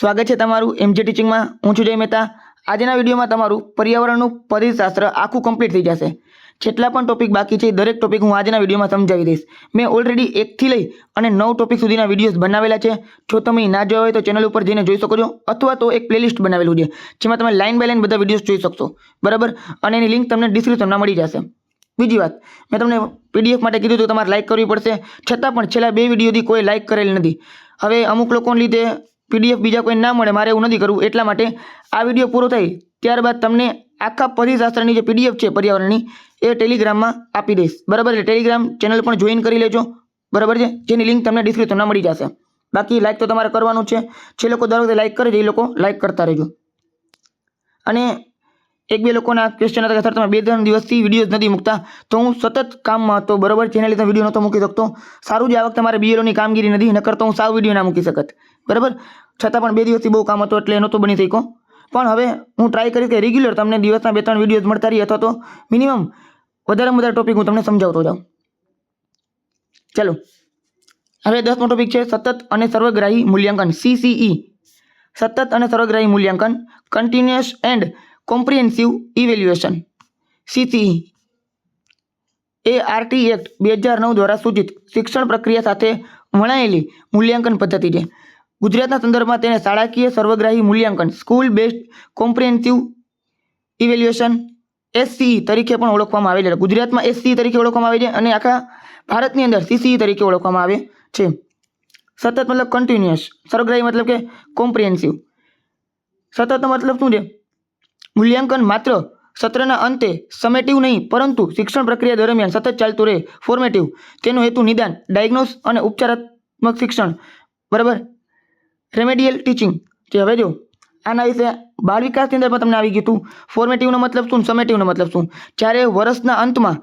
સ્વાગત છે તમારું એમજે ટીચિંગમાં। હું છું જય મહેતા। આજના વિડીયોમાં તમારું પર્યાવરણનું પરિશાસ્ત્ર આખું કમ્પ્લીટ થઈ જશે। જેટલા પણ ટોપિક બાકી છે દરેક ટોપિક હું આજના વિડીયોમાં સમજાવી દઈશ। મેં ઓલરેડી 1 થી લઈ અને 9 ટોપિક સુધીના વિડીયોઝ બનાવેલા છે। જો તમે ના જોયા હોય તો ચેનલ ઉપર જઈને જોઈ શકો છો, અથવા તો એક પ્લેલિસ્ટ બનાવેલું છે જેમાં તમે લાઇન બાય લાઇન બધા વિડીયોઝ જોઈ શકશો, બરાબર। અને એની લિંક તમને ડિસ્ક્રિપ્શનમાં મળી જશે। બીજી વાત, મેં તમને પીડીએફ માટે કીધું તો તમારે લાઇક કરવી પડશે, છતાં પણ છેલ્લા 2 વિડીયોથી કોઈ લાઇક કરેલ નથી। હવે અમુક લોકોને લીધે પીડીએફ બીજા કોઈ ના મળે, મારે એવું નથી કરવું, એટલા માટે આ વિડીયો પૂરો થાય ત્યારબાદ તમને આખા પરિશાસ્ત્રની જે પીડીએફ છે પર્યાવરણની એ ટેલિગ્રામમાં આપી દઈશ, બરાબર। એટલે ટેલિગ્રામ ચેનલ પણ જોઈન કરી લેજો, બરાબર છે, જેની લિંક તમને ડિસ્ક્રિપ્શનમાં મળી જશે। બાકી લાઇક તો તમારે કરવાનું છે। જે લોકો દર વખતે લાઇક કરે છે એ લોકો લાઇક કરતા રહેજો। અને 1-2 લોકોના ક્વેશ્ચન હતા કે સર તમે 2-3 દિવસથી વિડીયોઝ નથી મૂકતા, તો હું સતત કામમાં હતો, બરાબર, જેના લીધે વિડીયો નહોતો મૂકી શકતો। સારું છે આ વખતે મારે બીએલઓની કામગીરી નથી, નકર તો હું સાવ વિડીયો ના મૂકી શકત, બરાબર। છતાં પણ 2 દિવસથી બહુ કામ હતો એટલે નહોતો બની શક્યો। પણ હવે હું ટ્રાય કરીશ કે રેગ્યુલર તમને દિવસના 2-3 વિડીયોઝ મળતા રહી, અથવા તો મિનિમમ વધારેમાં વધારે ટોપિક હું તમને સમજાવતો જાઉં। ચાલો, હવે 10મો ટોપિક છે સતત અને સર્વગ્રાહી મૂલ્યાંકન, CCE, સતત અને સર્વગ્રાહી મૂલ્યાંકન, continuous and comprehensive evaluation, CCE A RT act 2009 દ્વારા સૂચિત શિક્ષણ પ્રક્રિયા સાથે વણાયેલી મૂલ્યાંકન પદ્ધતિ છે। ગુજરાતના સંદર્ભમાં તેને શાળાકીય સર્વગ્રાહી મૂલ્યાંકન, school based comprehensive evaluation, SCE તરીકે પણ ઓળખવામાં આવે છે। ગુજરાતમાં SCE તરીકે ઓળખવામાં આવે છે અને આખા ભારતની અંદર CCE તરીકે ઓળખવામાં આવે છે। સતત મતલબ કન્ટિન્યુઅસ, સર્વગ્રાહી મતલબ કે કોમ્પ્રિહેન્સિવ। સતતનો મતલબ શું છે? મૂલ્યાંકન માત્ર સત્રના અંતે સમેટિવ નહીં, પરંતુ શિક્ષણ પ્રક્રિયા દરમિયાન સતત ચાલતું રહે, ફોર્મેટિવ। તેનો હેતુ નિદાન, ડાયગ્નોસ અને ઉપચારાત્મક શિક્ષણ, બરાબર, રેમેડિયલ ટીચિંગ જે હવે જો આના વિશે બાળ વિકાસની અંદર પણ તમને આવી ગયું હતું। ફોર્મેટિવનો મતલબ શું, સમેટિવનો મતલબ શું? જ્યારે વર્ષના અંતમાં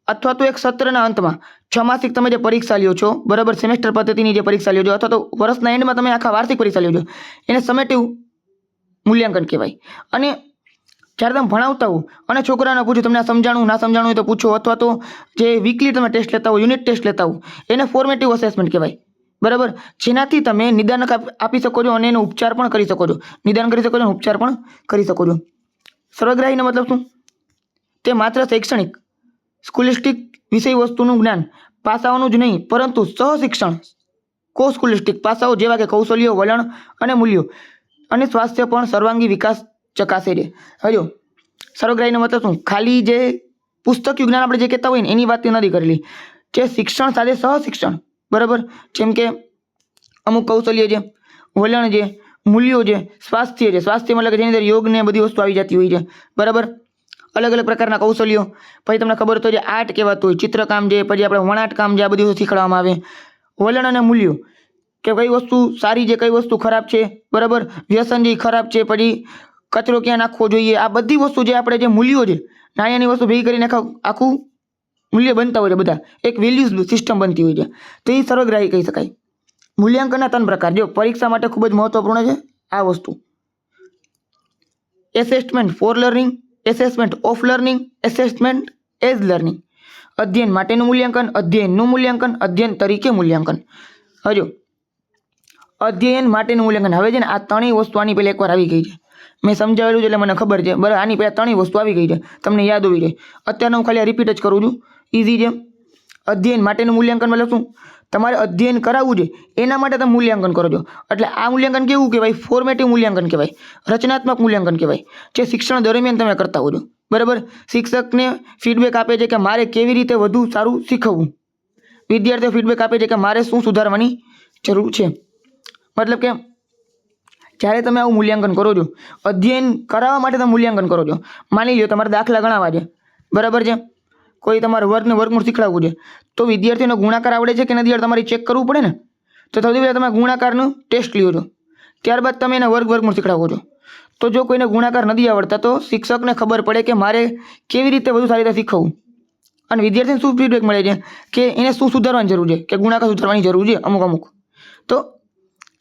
અથવા તો એક સત્રના અંતમાં 6 માસિક તમે જે પરીક્ષા લ્યો છો, બરાબર, સેમેસ્ટર પદ્ધતિની જે પરીક્ષા લ્યો છો, અથવા તો વર્ષના એન્ડમાં તમે આખા વાર્ષિક પરીક્ષા લ્યો છો, એને સમેટિવ મૂલ્યાંકન કહેવાય। અને જ્યારે તમે ભણાવતા હો અને છોકરાને પૂછો તમને આ સમજાણું ના સમજાણું હોય તો પૂછો, અથવા તો જે વીકલી તમે ટેસ્ટ લેતા હો, યુનિટ ટેસ્ટ લેતા હો, એને ફોર્મેટિવ અસેસમેન્ટ કહેવાય, બરાબર। જેનાથી તમે નિદાન આપી શકો છો અને એનો ઉપચાર પણ કરી શકો છો, નિદાન કરી શકો છો અને ઉપચાર પણ કરી શકો છો। સર્વગ્રાહીનો મતલબ શું? તે માત્ર શૈક્ષણિક સ્કોલેસ્ટિક વિષય વસ્તુનું જ્ઞાન પાસાઓનું જ નહીં, પરંતુ સહશિક્ષણ કો સ્કોલેસ્ટિક પાસાઓ જેવા કે કૌશલ્યો, વલણ અને મૂલ્યો અને સ્વાસ્થ્ય પણ સર્વાંગી વિકાસ ચકાસે છે। હવે જો સર્વગ્રાહીનો મતલબ શું? ખાલી જે પુસ્તકીય જ્ઞાન આપણે જે કહેતા હોય ને એની વાત નથી કરેલી, જે શિક્ષણ સાથે સહશિક્ષણ, બરાબર, જેમ કે અમુક કૌશલ્ય છે, વલણ છે, મૂલ્યો છે, સ્વાસ્થ્ય છે, સ્વાસ્થ્ય મતલબ કે જેની અંદર યોગ ને બધી વસ્તુ આવી જતી હોય છે, બરાબર, અલગ અલગ પ્રકારના કૌશલ્યો। પછી તમને ખબર તો જે આર્ટ કહેવાતું હોય, ચિત્રકામ છે, પછી આપણે વણાટ કામ છે, આ બધી વસ્તુ શીખવાડવામાં આવે। વલણ અને મૂલ્યો કે કઈ વસ્તુ સારી છે, કઈ વસ્તુ ખરાબ છે, બરાબર, વ્યસન જે ખરાબ છે, પછી કચરો ક્યાં નાખવો જોઈએ, આ બધી વસ્તુ જે આપણે જે મૂલ્યો છે, નાની વસ્તુ ભેગી કરીને આખું મૂલ્ય બનતા હોય છે, બધા એક વેલ્યુઝ સિસ્ટમ બનતી હોય છે, તો એ સર્વગ્રાહી કહી શકાય। મૂલ્યાંકનના 3 પ્રકાર, જો પરીક્ષા માટે ખૂબ જ મહત્વપૂર્ણ છે આ વસ્તુ: assessment four learning, assessment of learning, assessment as learning. અધ્યયન માટેનું મૂલ્યાંકન, અધ્યયનનું મૂલ્યાંકન, અધ્યયન તરીકે મૂલ્યાંકન। હજો અધ્યયન માટેનું મૂલ્યાંકન, હવે છે ને આ 3 વસ્તુ આની પહેલા એકવાર આવી ગઈ છે, મેં સમજાવેલું છે એટલે મને ખબર છે, બરાબર। આની પહેલા 3 વસ્તુ આવી ગઈ છે, તમને યાદ હોવી જોઈએ। અત્યારે હું ખાલી રિપીટ જ કરું છું, ઇઝી છે। અધ્યયન માટેનું મૂલ્યાંકન મતલબ શું? તમારે અધ્યયન કરાવવું છે એના માટે તમે મૂલ્યાંકન કરો છો, એટલે આ મૂલ્યાંકન કેવું કહેવાય? ફોર્મેટિવ મૂલ્યાંકન કહેવાય, રચનાત્મક મૂલ્યાંકન કહેવાય, જે શિક્ષણ દરમિયાન તમે કરતા હો છો, બરાબર। શિક્ષકને ફીડબેક આપે છે કે મારે કેવી રીતે વધુ સારું શીખવવું, વિદ્યાર્થીઓ ફીડબેક આપે છે કે મારે શું સુધારવાની જરૂર છે। મતલબ કે જ્યારે તમે આવું મૂલ્યાંકન કરો છો, અધ્યયન કરાવવા માટે તમે મૂલ્યાંકન કરો છો, માની લો તમારે દાખલા ગણાવવા છે, બરાબર છે, કોઈ તમારે વર્ગને વર્ગમૂળ શીખવાડવું છે, તો વિદ્યાર્થીઓનો ગુણાકાર આવડે છે કે નથી આવડે તમારે ચેક કરવું પડે ને। તો સૌથી પહેલાં તમે ગુણાકારનું ટેસ્ટ લ્યો છો, ત્યારબાદ તમે એને વર્ગમૂળ શીખવાડો છો। તો જો કોઈને ગુણાકાર નથી આવડતા તો શિક્ષકને ખબર પડે કે મારે કેવી રીતે વધુ સારી રીતે શીખવવું, અને વિદ્યાર્થીને શું ફીડબેક મળે છે કે એને શું સુધારવાની જરૂર છે, કે ગુણાકાર સુધારવાની જરૂર છે અમુક। તો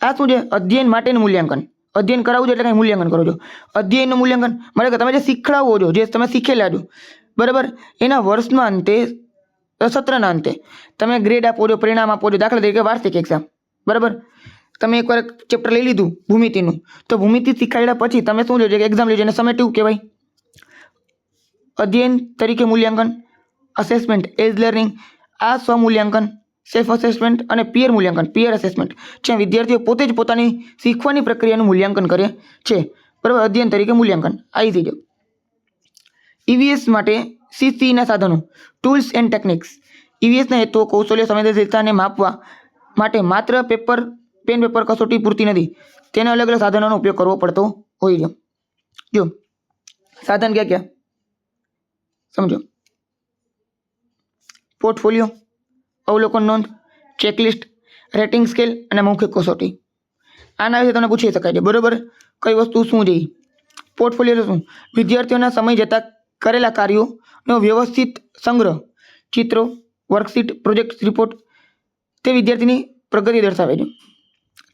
આ શું છે? અધ્યયન માટેનું મૂલ્યાંકન। અધ્યયન કરાવવું છે એટલે કંઈ મૂલ્યાંકન કરો છો। અધ્યયનનું મૂલ્યાંકન એટલે કે તમે જે શીખવાડવો છો, જે તમે શીખેલા છો, બરાબર, એના વર્ષના અંતે, સત્રના અંતે તમે ગ્રેડ આપો છો, પરિણામ આપો છો, દાખલા તરીકે વાર્ષિક એક્ઝામ, બરાબર, તમે એકવાર ચેપ્ટર લઈ લીધું ભૂમિતિનું, તો ભૂમિતિ શીખાડ્યા પછી તમે શું લેજો કે એક્ઝામ લેજો, એને સમેટિવ કહેવાય. અધ્યયન તરીકે મૂલ્યાંકન, અસેસમેન્ટ એઝ લર્નિંગ, આ સ્વમૂલ્યાંકન, સેલ્ફ અસેસમેન્ટ અને પિયર મૂલ્યાંકન, પિયર અસેસમેન્ટ, જ્યાં વિદ્યાર્થીઓ પોતે જ પોતાની શીખવાની પ્રક્રિયાનું મૂલ્યાંકન કરે છે. બરાબર, અધ્યયન તરીકે મૂલ્યાંકન આવી થઈ જાય. ઈવીએસ માટે સીસીના સાધનો, ટૂલ્સ એન્ડ ટેકનિક્સ. ઈવીએસના હેતુઓ કૌશલ્ય સંવેદનશીલતાને માપવા માટે માત્ર પેન પેપર કસોટી પૂરતી નથી, તેને અલગ અલગ સાધનોનો ઉપયોગ કરવો પડતો હોય છે. જો સાધન ક્યાં ક્યાં સમજો: પોર્ટફોલિયો, અવલોકન નોંધ, ચેકલિસ્ટ, રેટિંગ સ્કેલ અને મૌખિક કસોટી. આના વિશે તમને પૂછી શકાય છે. બરોબર, કઈ વસ્તુ શું છે? પોર્ટફોલિયો શું? વિદ્યાર્થીઓના સમય જતાં કરેલા કાર્યોનો વ્યવસ્થિત સંગ્રહ, ચિત્રો, વર્કશીટ, પ્રોજેક્ટ રિપોર્ટ, તે વિદ્યાર્થીની પ્રગતિ દર્શાવે છે.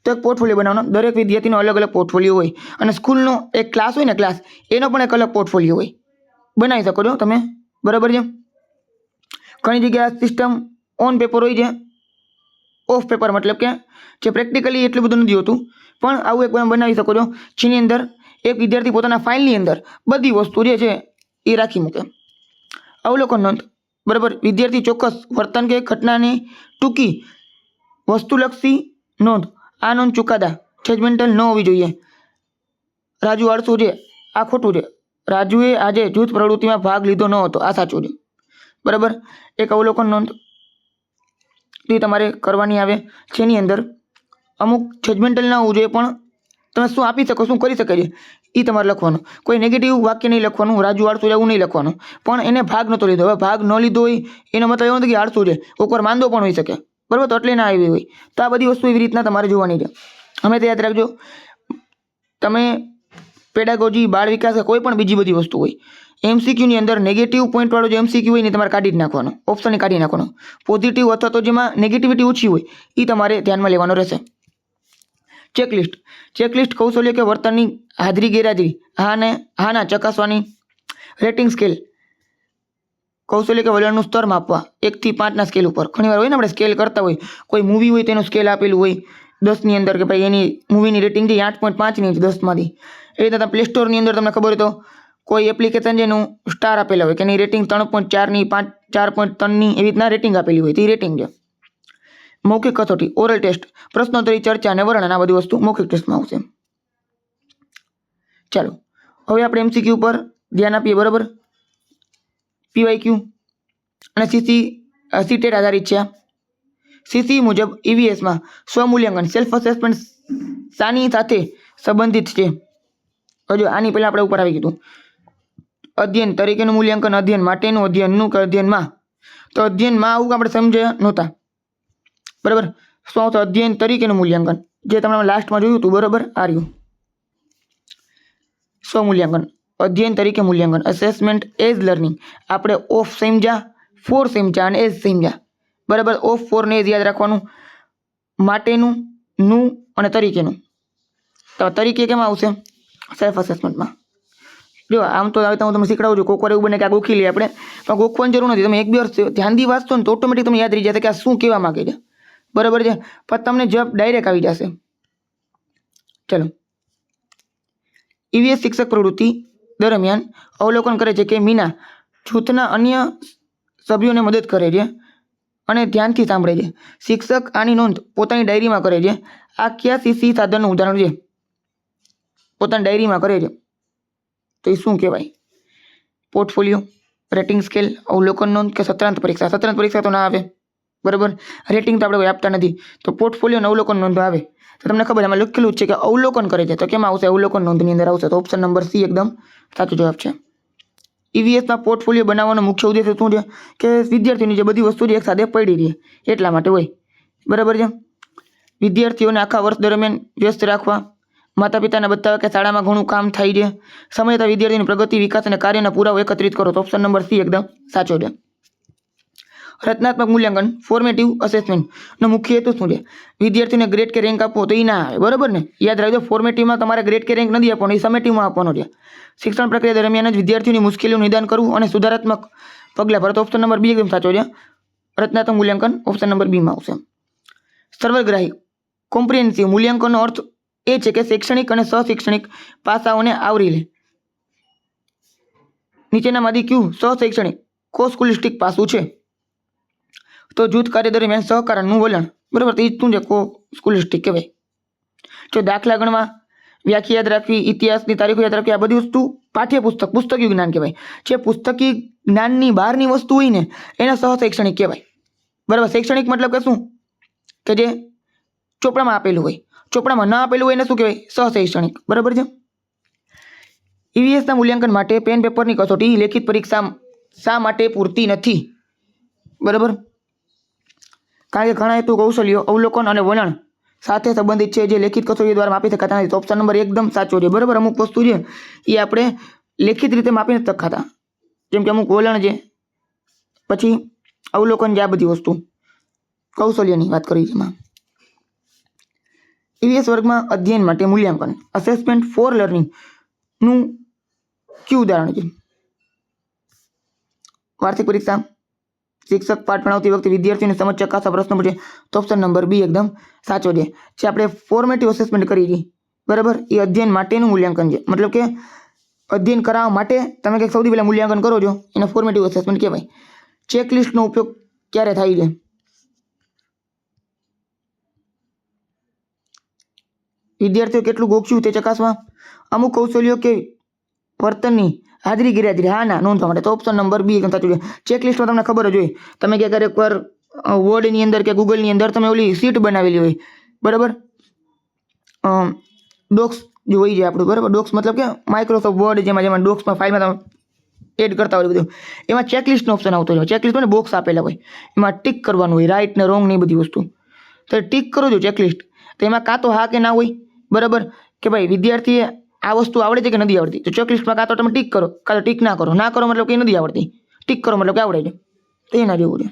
તો એક પોર્ટફોલિયો બનાવવાનો, દરેક વિદ્યાર્થીનો અલગ અલગ પોર્ટફોલિયો હોય, અને સ્કૂલનો એક ક્લાસ હોય ને, ક્લાસ એનો પણ એક અલગ પોર્ટફોલિયો હોય, બનાવી શકો છો તમે. બરાબર છે. ઘણી જગ્યાએ સિસ્ટમ ઓન પેપર હોય છે, ઓફ પેપર, મતલબ કે જે પ્રેક્ટિકલી એટલું બધું નથી હોતું, પણ આવું એક બનાવી શકો છો જેની અંદર એક વિદ્યાર્થી પોતાના ફાઇલની અંદર બધી વસ્તુ જે છે એ રાખી મૂકે. અવલોકન નોંધ, બરાબર, વિદ્યાર્થી ચોક્કસ વર્તન કે ઘટનાની ટૂંકી વસ્તુલક્ષી નોંધ. આ નોંધ ચુકાદા, જજમેન્ટલ ન હોવી જોઈએ. રાજુ આળસુ છે, આ ખોટું છે. રાજુએ આજે જૂથ પ્રવૃત્તિમાં ભાગ લીધો ન હતો, આ સાચું છે. બરાબર, એક અવલોકન નોંધ એ તમારે કરવાની આવે, જેની અંદર અમુક જજમેન્ટલ ના હોવું જોઈએ, પણ તમે શું આપી શકો, શું કરી શકે છે એ તમારે લખવાનું. કોઈ નેગેટિવ વાક્ય નહીં લખવાનું, રાજુ આળસુ એવું નહીં લખવાનું. પણ એને ભાગ નહોતો લીધો. હવે ભાગ ન લીધો હોય એનો મતલબ એવો નથી કે આળસુ છે, કોઈક માંદો પણ હોઈ શકે. બરાબર, તો એટલે ના આવી હોય. તો આ બધી વસ્તુ એવી રીતના તમારે જોવાની છે. હંમેશા યાદ રાખજો, તમે પેડાગોજી, બાળ વિકાસ કે કોઈ પણ બીજી બધી વસ્તુ હોય, એમસીક્યુની અંદર નેગેટિવ પોઈન્ટ વાળો જે એમસીક્યુ હોય ને તમારે કાઢી જ નાખવાનો, ઓપ્શન કાઢી નાખવાનો. પોઝિટિવ અથવા તો જેમાં નેગેટિવિટી ઓછી હોય એ તમારે ધ્યાનમાં લેવાનો રહેશે. ચેકલિસ્ટ, ચેકલિસ્ટ કૌશલ્ય કે વર્તનની હાજરી ગેરહાજરી, હાના ચકાસવાની. રેટિંગ સ્કેલ, કૌશલ્ય કે વલણનું સ્તર માપવા 1 થી 5ના સ્કેલ ઉપર. ઘણીવાર હોય ને આપણે સ્કેલ કરતા હોય, કોઈ મૂવી હોય તેનું સ્કેલ આપેલું હોય 10ની અંદર કે ભાઈ એની મૂવીની રેટિંગ છે 8.5ની છે 10માંથી. એ રીતે તમે પ્લે સ્ટોરની અંદર તમને ખબર હોય તો કોઈ એપ્લિકેશન છે એનું સ્ટાર આપેલા હોય કે એની રેટિંગ 3.4ની, 4.3ની, એવી રીતના રેટિંગ આપેલી હોય, તે રેટિંગ છે. મૌખિક કસોટી, ઓરલ ટેસ્ટ, પ્રશ્નોત્તરી, ચર્ચા અને વર્ણન, આ બધી વસ્તુ મૌખિક ટેસ્ટમાં આવશે. ચાલો હવે આપણે એમસીક્યુ પર ધ્યાન આપીએ. બરાબર, પીવાયક્યુ અને સીટેટ આધારિત છે. સીસી મુજબ ઈવીએસમાં સ્વમૂલ્યાંકન, સેલ્ફ અસેસમેન્ટ શાની સાથે સંબંધિત છે? હજુ આની પહેલાં આપણે ઉપર આવી ગયું. અધ્યયન તરીકેનું મૂલ્યાંકન, અધ્યયન માટેનું, અધ્યયનનું કે અધ્યયનમાં. તો અધ્યયનમાં આવું આપણે સમજ્યા નહોતા. બરાબર, શું આવતું? અધ્યયન તરીકેનું મૂલ્યાંકન, જે તમે લાસ્ટમાં જોયું હતું. બરાબર, આ રહ્યું સ્વમૂલ્યાંકન, અધ્યયન તરીકે મૂલ્યાંકન. અસેસમેન્ટ એઝ લર્નિંગ, આપણે ઓફ સમજ્યા, ફોર સમજ્યા અને એઝ સમજ્યા. બરાબર, ઓફ, ફોર ને એઝ યાદ રાખવાનું. માટેનું, નું અને તરીકેનું. તો તરીકે કેમ આવશે? સેલ્ફ અસેસમેન્ટમાં. જો આમ તો હું તમને શીખડાવું છું, કોક વાર એવું બને કે આ ગોખી લઈએ આપણે, પણ ગોખવાની જરૂર નથી. તમે એક બે વર્ષ ધ્યાનથી વાંચશો ને તો ઓટોમેટિક તમને યાદ રહી જશે કે આ શું કહેવા માંગે છે. બરાબર છે, પણ તમને જવાબ ડાયરેક્ટ આવી જશે. ચલો, ઈવીએસ શિક્ષક પ્રવૃત્તિ દરમિયાન અવલોકન કરે છે કે મીના જૂથના અન્ય સભ્યોને મદદ કરે છે અને ધ્યાનથી સાંભળે છે. શિક્ષક આની નોંધ પોતાની ડાયરીમાં કરે છે. આ કયા સીસી સાધનનું ઉદાહરણ છે? પોતાની ડાયરીમાં કરે છે તો એ શું કહેવાય? પોર્ટફોલિયો, રેટિંગ સ્કેલ, અવલોકન નોંધ કે સત્રાંત પરીક્ષા? સત્રાંત પરીક્ષા તો ના આવે. બરાબર, રેટિંગ તો આપણે કોઈ આપતા નથી, તો પોર્ટફોલિયો અને અવલોકન નોંધ આવે. તો તમને ખબર એમાં લખેલું જ છે કે અવલોકન કરે છે, તો કેમ આવશે? અવલોકન નોંધની અંદર આવશે. તો ઓપ્શન નંબર સી એકદમ સાચો જવાબ છે. ઈવીએસમાં પોર્ટફોલિયો બનાવવાનો મુખ્ય ઉદ્દેશ શું છે? કે વિદ્યાર્થીઓની જે બધી વસ્તુ છે એક સાથે પડી રહી એટલા માટે હોય. બરાબર છે, વિદ્યાર્થીઓને આખા વર્ષ દરમિયાન વ્યસ્ત રાખવા, માતા પિતાને બતાવે કે શાળામાં ઘણું કામ થાય છે, સમય જતાં વિદ્યાર્થીની પ્રગતિ, વિકાસ અને કાર્યના પુરાવો એકત્રિત કરો. તો ઓપ્શન નંબર સી એકદમ સાચો છે. રચનાત્મક મૂલ્યાંકન, ફોર્મેટિવ અસેસમેન્ટનો મુખ્ય હેતુ શું છે? વિદ્યાર્થીને ગ્રેડ કે રેન્ક આપવો તો એ ના આવે. બરાબર ને, યાદ રાખજો, ફોર્મેટિવમાં તમારે ગ્રેડ કે રેન્ક નથી આપવાનો, એ સમેટિવમાં આપવાનો છે. શિક્ષણ પ્રક્રિયા દરમિયાન જ વિદ્યાર્થીઓની મુશ્કેલીઓનું નિદાન કરવું અને સુધારાત્મક પગલાં ભરો. તો ઓપ્શન નંબર બી એકદમ સાચો છે. રચનાત્મક મૂલ્યાંકન ઓપ્શન નંબર બીમાં આવશે. સર્વગ્રાહી કોમ્પ્રિહેન્સિવ મૂલ્યાંકનનો અર્થ એ છે કે શૈક્ષણિક અને સશૈક્ષણિક પાસાઓને આવરી લે. નીચેનામાંથી કયું સશૈક્ષણિક કો સ્કૂલિસ્ટિક પાસું છે? તો જૂથ કાર્ય દરમિયાન સહકારનું વલણ. બરાબર, તો એ શું છે? કો સ્કૂલિસ્ટિક કહેવાય. જો દાખલા ગણવા, વ્યાખ્યા યાદ રાખવી, ઇતિહાસની તારીખો યાદ રાખવી, આ બધી વસ્તુ પાઠ્યપુસ્તક પુસ્તકીય જ્ઞાન કહેવાય. જે પુસ્તકીય જ્ઞાનની બહારની વસ્તુ હોય ને એને સહશૈક્ષણિક કહેવાય. બરાબર, શૈક્ષણિક મતલબ કે શું? કે જે ચોપડામાં આપેલું હોય. ચોપડામાં ન આપેલું હોય એને શું કહેવાય? સહશૈક્ષણિક. બરાબર છે. ઈવીએસના મૂલ્યાંકન માટે પેન પેપરની કસોટી લેખિત પરીક્ષા શા માટે પૂરતી નથી? બરાબર, કારણ કે ઘણા હેતુ કૌશલ્યો અવલોકન અને વલણ સાથે સંબંધિત છે જે લેખિત કસોટી દ્વારા માપી શકાતા નથી. તો ઓપ્શન નંબર એકદમ સાચો છે. બરાબર, અમુક વસ્તુ છે એ આપણે લેખિત રીતે માપી નથી શકાતા, જેમ કે અમુક વલણ છે, પછી અવલોકન છે, આ બધી વસ્તુ કૌશલ્યની વાત કરી છે એમાં. ઈવીએસ વર્ગમાં અધ્યયન માટે મૂલ્યાંકન અસેસમેન્ટ ફોર લર્નિંગ નું કયું ઉદાહરણ છે? વાર્ષિક પરીક્ષા, શિક્ષક પાઠ ભણાવતી વખતે વિદ્યાર્થીઓને સમજ ચકાસવા પ્રશ્ન પૂછે. તો ઓપ્શન નંબર બી એકદમ સાચો છે. જે આપણે ફોર્મેટિવ અસેસમેન્ટ કરી છે, બરાબર, એ અધ્યયન માટેનું મૂલ્યાંકન છે. મતલબ કે અધ્યયન કરાવવા માટે તમે કંઈક સૌથી પહેલાં મૂલ્યાંકન કરો છો એને ફોર્મેટિવ અસેસમેન્ટ કહેવાય. ચેકલિસ્ટનો ઉપયોગ ક્યારે થાય છે? વિદ્યાર્થીઓ કેટલું ગોખ્યું તે ચકાસવા, અમુક કૌશલ્યો કે વર્તનની હાજરી ગેરહાજરી હા ના નોંધવા માટે. તો ઓપ્શન નંબર બી એકદમ સાચું છે. ચેકલિસ્ટમાં તમને ખબર જ હોય, તમે ક્યાંક એકવાર વર્ડની અંદર કે ગૂગલની અંદર તમે ઓલી સીટ બનાવેલી હોય, બરાબર, ડોક્સ જે હોય છે આપણું, બરાબર, ડોક્સ મતલબ કે માઇક્રોસોફ્ટ વર્ડ જેમાં ડોક્સમાં ફાઇલમાં તમે એડ કરતા હોય બધું, એમાં ચેકલિસ્ટનો ઓપ્શન આવતો હોય. ચેકલિસ્ટમાં બોક્સ આપેલા હોય, એમાં ટિક કરવાનું હોય, રાઈટ ને રોંગ ને બધી વસ્તુ. તો ટિક કરો છો ચેકલિસ્ટ, તો એમાં કાં તો હા કે ના હોય, બરાબર, કે ભાઈ વિદ્યાર્થીએ આ વસ્તુ આવડે છે કે નથી આવડતી. તો ચેકલિસ્ટમાં કાં તો તમે ટીક કરો, કાં તો ટીક ના કરો. ના કરો મતલબ કે નથી આવડતી, ટીક કરો મતલબ કે આવડે છે. તો એના જેવું છે.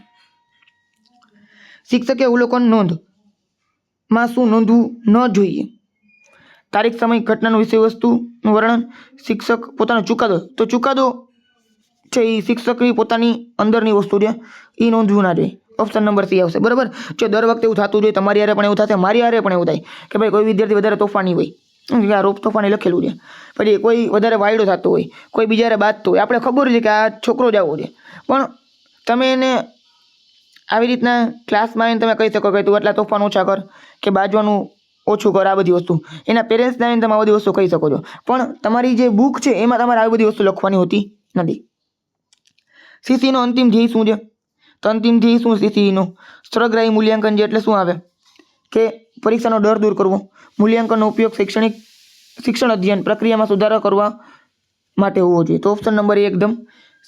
શિક્ષકે અવલોકન નોંધમાં શું નોંધવું ન જોઈએ? તારીખ, સમય, ઘટનાનું વિષય વસ્તુનું વર્ણન, શિક્ષક પોતાનો ચુકાદો. તો ચુકાદો છે એ શિક્ષકની પોતાની અંદરની વસ્તુ છે, એ નોંધવું ના જોઈએ. ઓપ્શન નંબર સી આવશે. બરાબર, જો દર વખતે એવું થતું જોઈએ, તમારી હારે પણ એવું થશે, મારી હારે પણ એવું થાય કે ભાઈ કોઈ વિદ્યાર્થી વધારે તોફાની હોય, રોપ તોફાની લખેલું છે, પછી કોઈ વધારે વાયડો થતો હોય, કોઈ બીજારે બાજતો હોય, આપણે ખબર છે કે આ છોકરો જ આવો છે, પણ તમે એને આવી રીતના ક્લાસમાં આવીને તમે કહી શકો કે તું એટલા તોફાન ઓછા કર, કે બાજવાનું ઓછું કર, આ બધી વસ્તુ એના પેરેન્ટ્સને આવીને તમે આ બધી વસ્તુ કહી શકો છો. પણ તમારી જે બુક છે એમાં તમારે આવી બધી વસ્તુ લખવાની હોતી નથી. સીસીનો અંતિમ ધ્યેય શું છે? તો અંતિમ ધ્યેય શું સીસીનો? સર્વગ્રાહી મૂલ્યાંકન છે એટલે શું આવે? કે પરીક્ષાનો ડર દૂર કરવો. મૂલ્યાંકનનો ઉપયોગ શિક્ષણ અધ્યયન પ્રક્રિયામાં સુધારો કરવા માટે હોવો જોઈએ. તો ઓપ્શન નંબર એ એકદમ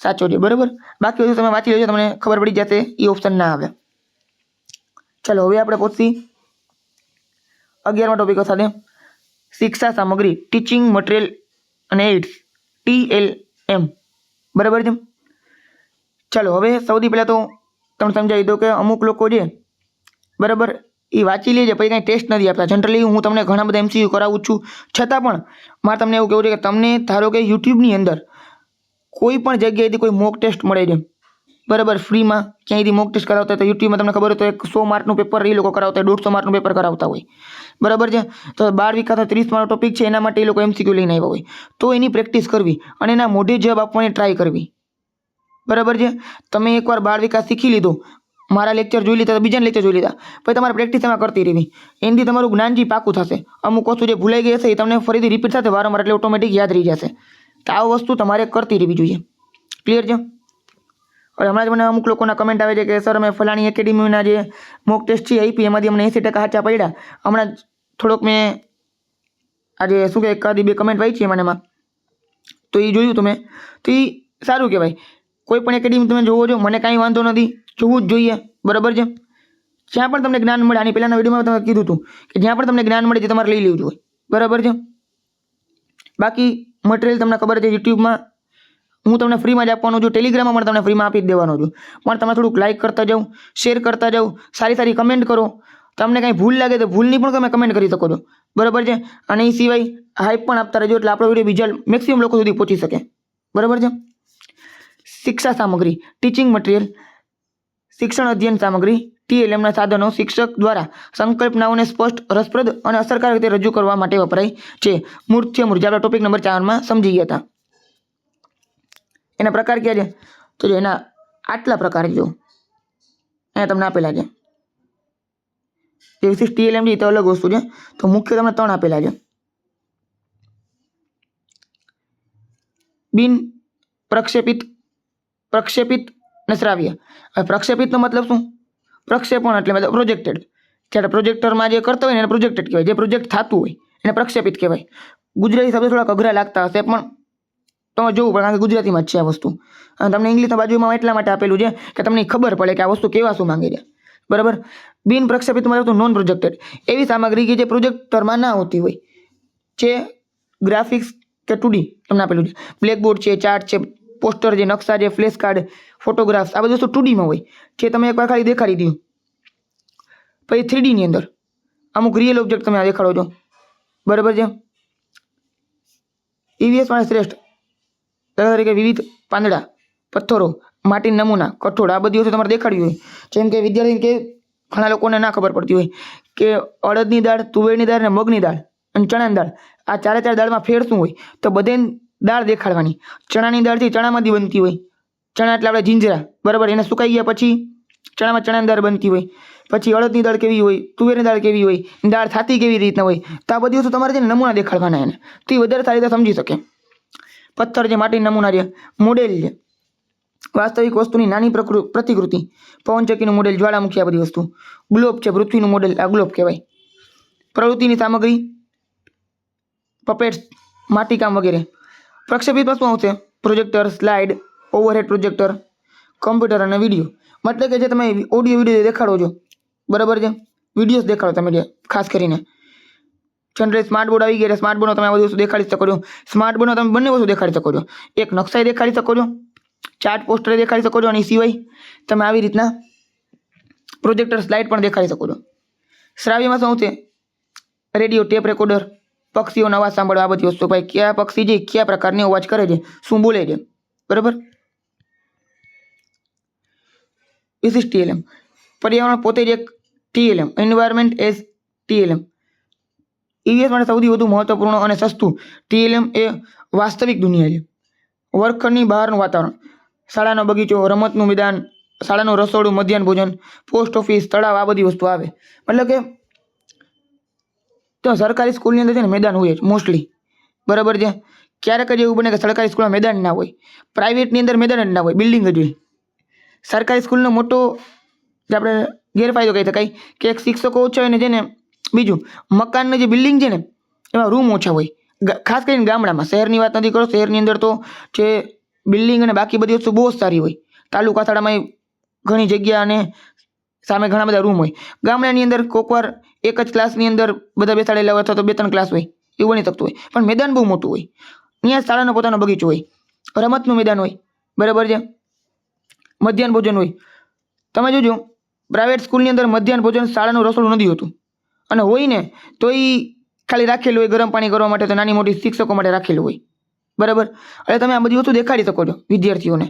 સાચો છે. બરાબર, બાકી બધું તમે વાંચી લેજો, તમને ખબર પડી જશે એ ઓપ્શન ના આવે. ચલો હવે આપણે પહોંચી 11મા ટોપિક સાથે, શિક્ષા સામગ્રી ટીચિંગ મટીરિયલ અને એઇડ્સ TLM. બરાબર છે. ચલો હવે સૌથી પહેલાં તો તમને સમજાવી દો કે અમુક લોકો છે, બરાબર, એ વાંચી લે છે પછી કાંઈ ટેસ્ટ નથી આપતા. જનરલી હું તમને ઘણા બધા MCQ કરાવું છું, છતાં પણ મારે તમને એવું કહેવું છે કે તમને ધારો કે યુટ્યુબની અંદર કોઈ પણ જગ્યાએથી કોઈ મોક ટેસ્ટ મળે છે, બરાબર, ફ્રીમાં ક્યાંયથી મોક ટેસ્ટ કરાવતા હોય તો યુટ્યુબમાં તમને ખબર હોય તો 100 માર્કનું પેપર એ લોકો કરાવતા હોય, 150 માર્કનું પેપર કરાવતા હોય, બરાબર છે. તો 12 વિકાસનો 30 માર્કનો ટોપિક છે, એના માટે એ લોકો MCQ લઈને આવ્યા હોય, તો એની પ્રેક્ટિસ કરવી અને એના મોઢે જવાબ આપવાની ટ્રાય કરવી. બરાબર છે. તમે એકવાર 12 વિકાસ શીખી લીધો, મારા લેક્ચર જોઈ લીધા, બીજાના લેક્ચર જોઈ લીધા, પછી તમારે પ્રેક્ટિસ એમાં કરતી રહેવી, એનાથી તમારું જ્ઞાન જે પાકું થશે. અમુક વસ્તુ જે ભૂલાઈ ગઈ હશે એ તમને ફરીથી રિપીટ થશે વારંવાર, એટલે ઓટોમેટિક યાદ રહી જશે. તો આ વસ્તુ તમારે કરતી રહેવી જોઈએ. ક્લિયર છે? હવે હમણાં જ મને અમુક લોકોના કમેન્ટ આવે છે કે સર અમે ફલાણી એકેડેમીના જે મોક ટેસ્ટ છે આપી એમાંથી અમને 80% સાચા પડ્યા. હમણાં જ થોડોક મેં આજે શું કે એકાદી બે કમેન્ટ વાંચી એમાં, તો એ જોયું તમે, તો એ સારું કહેવાય. કોઈ પણ એકેડેમી તમે જોવો છો, મને કાંઈ વાંધો નથી, જોવું જ જોઈએ. બરાબર છે. જ્યાં પણ તમને જ્ઞાન મળે, આની પહેલાંના વિડીયોમાં તમે કીધું હતું કે જ્યાં પણ તમને જ્ઞાન મળે તે તમારે લઈ લેવું જોઈએ. બરાબર છે. બાકી મટીરિયલ તમને ખબર છે યુટ્યુબમાં હું તમને ફ્રીમાં જ આપવાનો છું, ટેલિગ્રામમાં પણ તમને ફ્રીમાં આપી જ દેવાનો છું, પણ તમે થોડુંક લાઇક કરતા જાઓ, શેર કરતા જાઓ, સારી સારી કમેન્ટ કરો. તમને કાંઈ ભૂલ લાગે તો ભૂલની પણ તમે કમેન્ટ કરી શકો છો. બરાબર છે. અને એ સિવાય હાઈપ પણ આપતા રહેજો, એટલે આપણો વિડીયો બીજા મેક્સિમમ લોકો સુધી પહોંચી શકે. બરાબર છે. શિક્ષા સામગ્રી ટીચિંગ મટીરિયલ, શિક્ષણ અધ્યયન સામગ્રી TLMના સાધનો શિક્ષક દ્વારા સંકલ્પનાઓને સ્પષ્ટ, રસપ્રદ અને અસરકારક રીતે રજૂ કરવા માટે વપરાય છે. મૂર્ત આપણે ટોપિક નંબર 4માં સમજી ગયા હતા. એના પ્રકાર કયા છે? તો જો એના આટલા પ્રકાર જો અહીંયા તમને આપેલા છે. જે વિશિષ્ટ TLM છે તો અલગ વસ્તુ છે. તો મુખ્ય તમને 3 આપેલા છે. બિન પ્રક્ષેપિત, પ્રક્ષેપિત અને શ્રાવ્ય. હવે પ્રક્ષેપિતનો મતલબ શું? પ્રક્ષેપણ એટલે મતલબ પ્રોજેક્ટેડ. જ્યારે પ્રોજેક્ટરમાં જે કરતા હોય ને એને પ્રોજેક્ટેડ કહેવાય. જે પ્રોજેક્ટ થતું હોય એને પ્રક્ષેપિત કહેવાય. ગુજરાતી શબ્દ થોડાક અઘરા લાગતા હશે પણ તમે જોવું પડે, કારણ કે ગુજરાતીમાં જ છે આ વસ્તુ. અને તમને ઇંગ્લિશના બાજુમાં એટલા માટે આપેલું છે કે તમને ખબર પડે કે આ વસ્તુ કેવા શું માંગે છે. બરાબર. બિન પ્રક્ષેપિત મતલબ નોન પ્રોજેક્ટેડ, એવી સામગ્રી કે જે પ્રોજેક્ટરમાં ના હોતી હોય, જે ગ્રાફિક્સ કે 2D તમને આપેલું છે. બ્લેકબોર્ડ છે, ચાર્ટ છે, પોસ્ટર છે, નકશા છે, ફ્લેશ કાર્ડ, ફોટોગ્રાફ્સ, આ બધું વસ્તુ 2Dમાં હોય, જે તમે એકવાર ખાલી દેખાડી દો. પછી 3Dની અંદર અમુક રિયલ ઓબ્જેક્ટ તમે આ દેખાડો છો. બરાબર છે. EVS માટે શ્રેષ્ઠ દાખલા તરીકે વિવિધ પાંદડા, પથ્થરો, માટીના નમૂના, કઠોળ, આ બધી વસ્તુ તમારે દેખાડવી હોય. જેમ કે વિદ્યાર્થી કે ઘણા લોકોને ના ખબર પડતી હોય કે અડદની દાળ, તુવેરની દાળ અને મગની દાળ અને ચણાની દાળ, આ 4 દાળમાં ફેર શું હોય? તો બધે દાળ દેખાડવાની. ચણાની દાળથી ચણામાંથી બનતી હોય. ચણા એટલે આપણે જીંજરા, બરાબર. એને સુકાઈ ગયા પછી ચણામાં ચણાની દાળ બનતી હોય. પછી અડદની દાળ કેવી હોય, તુવેરની દાળ કેવી હોય, દાળ થાતી કેવી રીતના હોય, તો આ બધી વસ્તુ તમારે છે ને નમૂના દેખાડવાના એને, તો એ વધારે સારી રીતે સમજી શકે. પથ્થર છે, માટીના નમૂના છે, મોડેલ છે, વાસ્તવિક વસ્તુની નાની પ્રતિકૃતિ, પવનચક્કીનું મોડેલ, જ્વાળામુખી, આ બધી વસ્તુ. ગ્લોબ છે, પૃથ્વીનું મોડેલ, આ ગ્લોબ કહેવાય. પ્રવૃત્તિની સામગ્રી, પપેટ્સ, માટીકામ વગેરે. પ્રક્ષેપિતમાં શું આવશે? Projector, slide, overhead projector, computer અને વિડીયો. મતલબ કે જે તમે ઓડિયો વિડીયો દેખાડો છો, બરાબર છે, વિડીયોઝ દેખાડો તમે જે ખાસ કરીને. જનરલી સ્માર્ટ બોર્ડ આવી ગયા, સ્માર્ટ બોર્ડમાં તમે આ બધી વસ્તુ દેખાડી શકો છો. સ્માર્ટ બોર્ડમાં તમે બંને વસ્તુ દેખાડી શકો છો. એક નકશાએ દેખાડી શકો છો, ચાર્ટ પોસ્ટરે દેખાડી શકો છો, અને એ સિવાય તમે આવી રીતના પ્રોજેક્ટર, સ્લાઇડ પણ દેખાડી શકો છો. શ્રાવ્યમાં શું છે? રેડિયો, ટેપ રેકોર્ડર, પક્ષીઓનો અવાજ સાંભળવા, આ બધી વસ્તુ. ભાઈ કયા પક્ષી છે, કયા પ્રકારની અવાજ કરે છે, શું બોલે છે, બરાબર. વિશિષ્ટ TLM. પર્યાવરણ પોતે જ એક TLM, environment as TLM. EVS માટે સૌથી વધુ મહત્વપૂર્ણ અને સસ્તું TLM એ વાસ્તવિક દુનિયા છે. વર્ગખંડની બહારનું વાતાવરણ, શાળાનો બગીચો, રમતનું મેદાન, શાળાનું રસોડું, મધ્યાહન ભોજન, પોસ્ટ ઓફિસ, તળાવ, આ બધી વસ્તુ આવે. મતલબ કે તો સરકારી સ્કૂલની અંદર છે ને મેદાન હોય જ મોસ્ટલી, બરાબર છે. ક્યારેક જ એવું બને કે સરકારી સ્કૂલમાં મેદાન ના હોય. પ્રાઇવેટની અંદર મેદાન જ ના હોય, બિલ્ડિંગ જ હોય. સરકારી સ્કૂલનો મોટો જે આપણે ગેરફાયદો કહી શકાય કે એક શિક્ષકો ઓછા હોય ને, જેને બીજું મકાનની જે બિલ્ડિંગ છે ને એમાં રૂમ ઓછા હોય. ખાસ કરીને ગામડામાં, શહેરની વાત નથી કરો. શહેરની અંદર તો જે બિલ્ડિંગ અને બાકી બધી વસ્તુ બહુ જ સારી હોય. તાલુકા શાળામાં ઘણી જગ્યા અને સામે ઘણા બધા રૂમ હોય. ગામડાની અંદર કોકવાર એક જ ક્લાસની અંદર બધા બેસાડેલા હોય, અથવા તો 2-3 ક્લાસ હોય, એવું બની શકતું હોય. પણ મેદાન બહુ મોટું હોય. અહીંયા શાળાનો પોતાનો બગીચો હોય, રમતનું મેદાન હોય, બરાબર છે, મધ્યાહન ભોજન હોય. તમે જોજો પ્રાઇવેટ સ્કૂલની અંદર મધ્યાહન ભોજન શાળાનું રસોડું નથી હોતું, અને હોય ને તો એ ખાલી રાખેલું હોય ગરમ પાણી કરવા માટે, તો નાની મોટી શિક્ષકો માટે રાખેલું હોય, બરાબર. એટલે તમે આ બધી વસ્તુ દેખાડી શકો છો વિદ્યાર્થીઓને.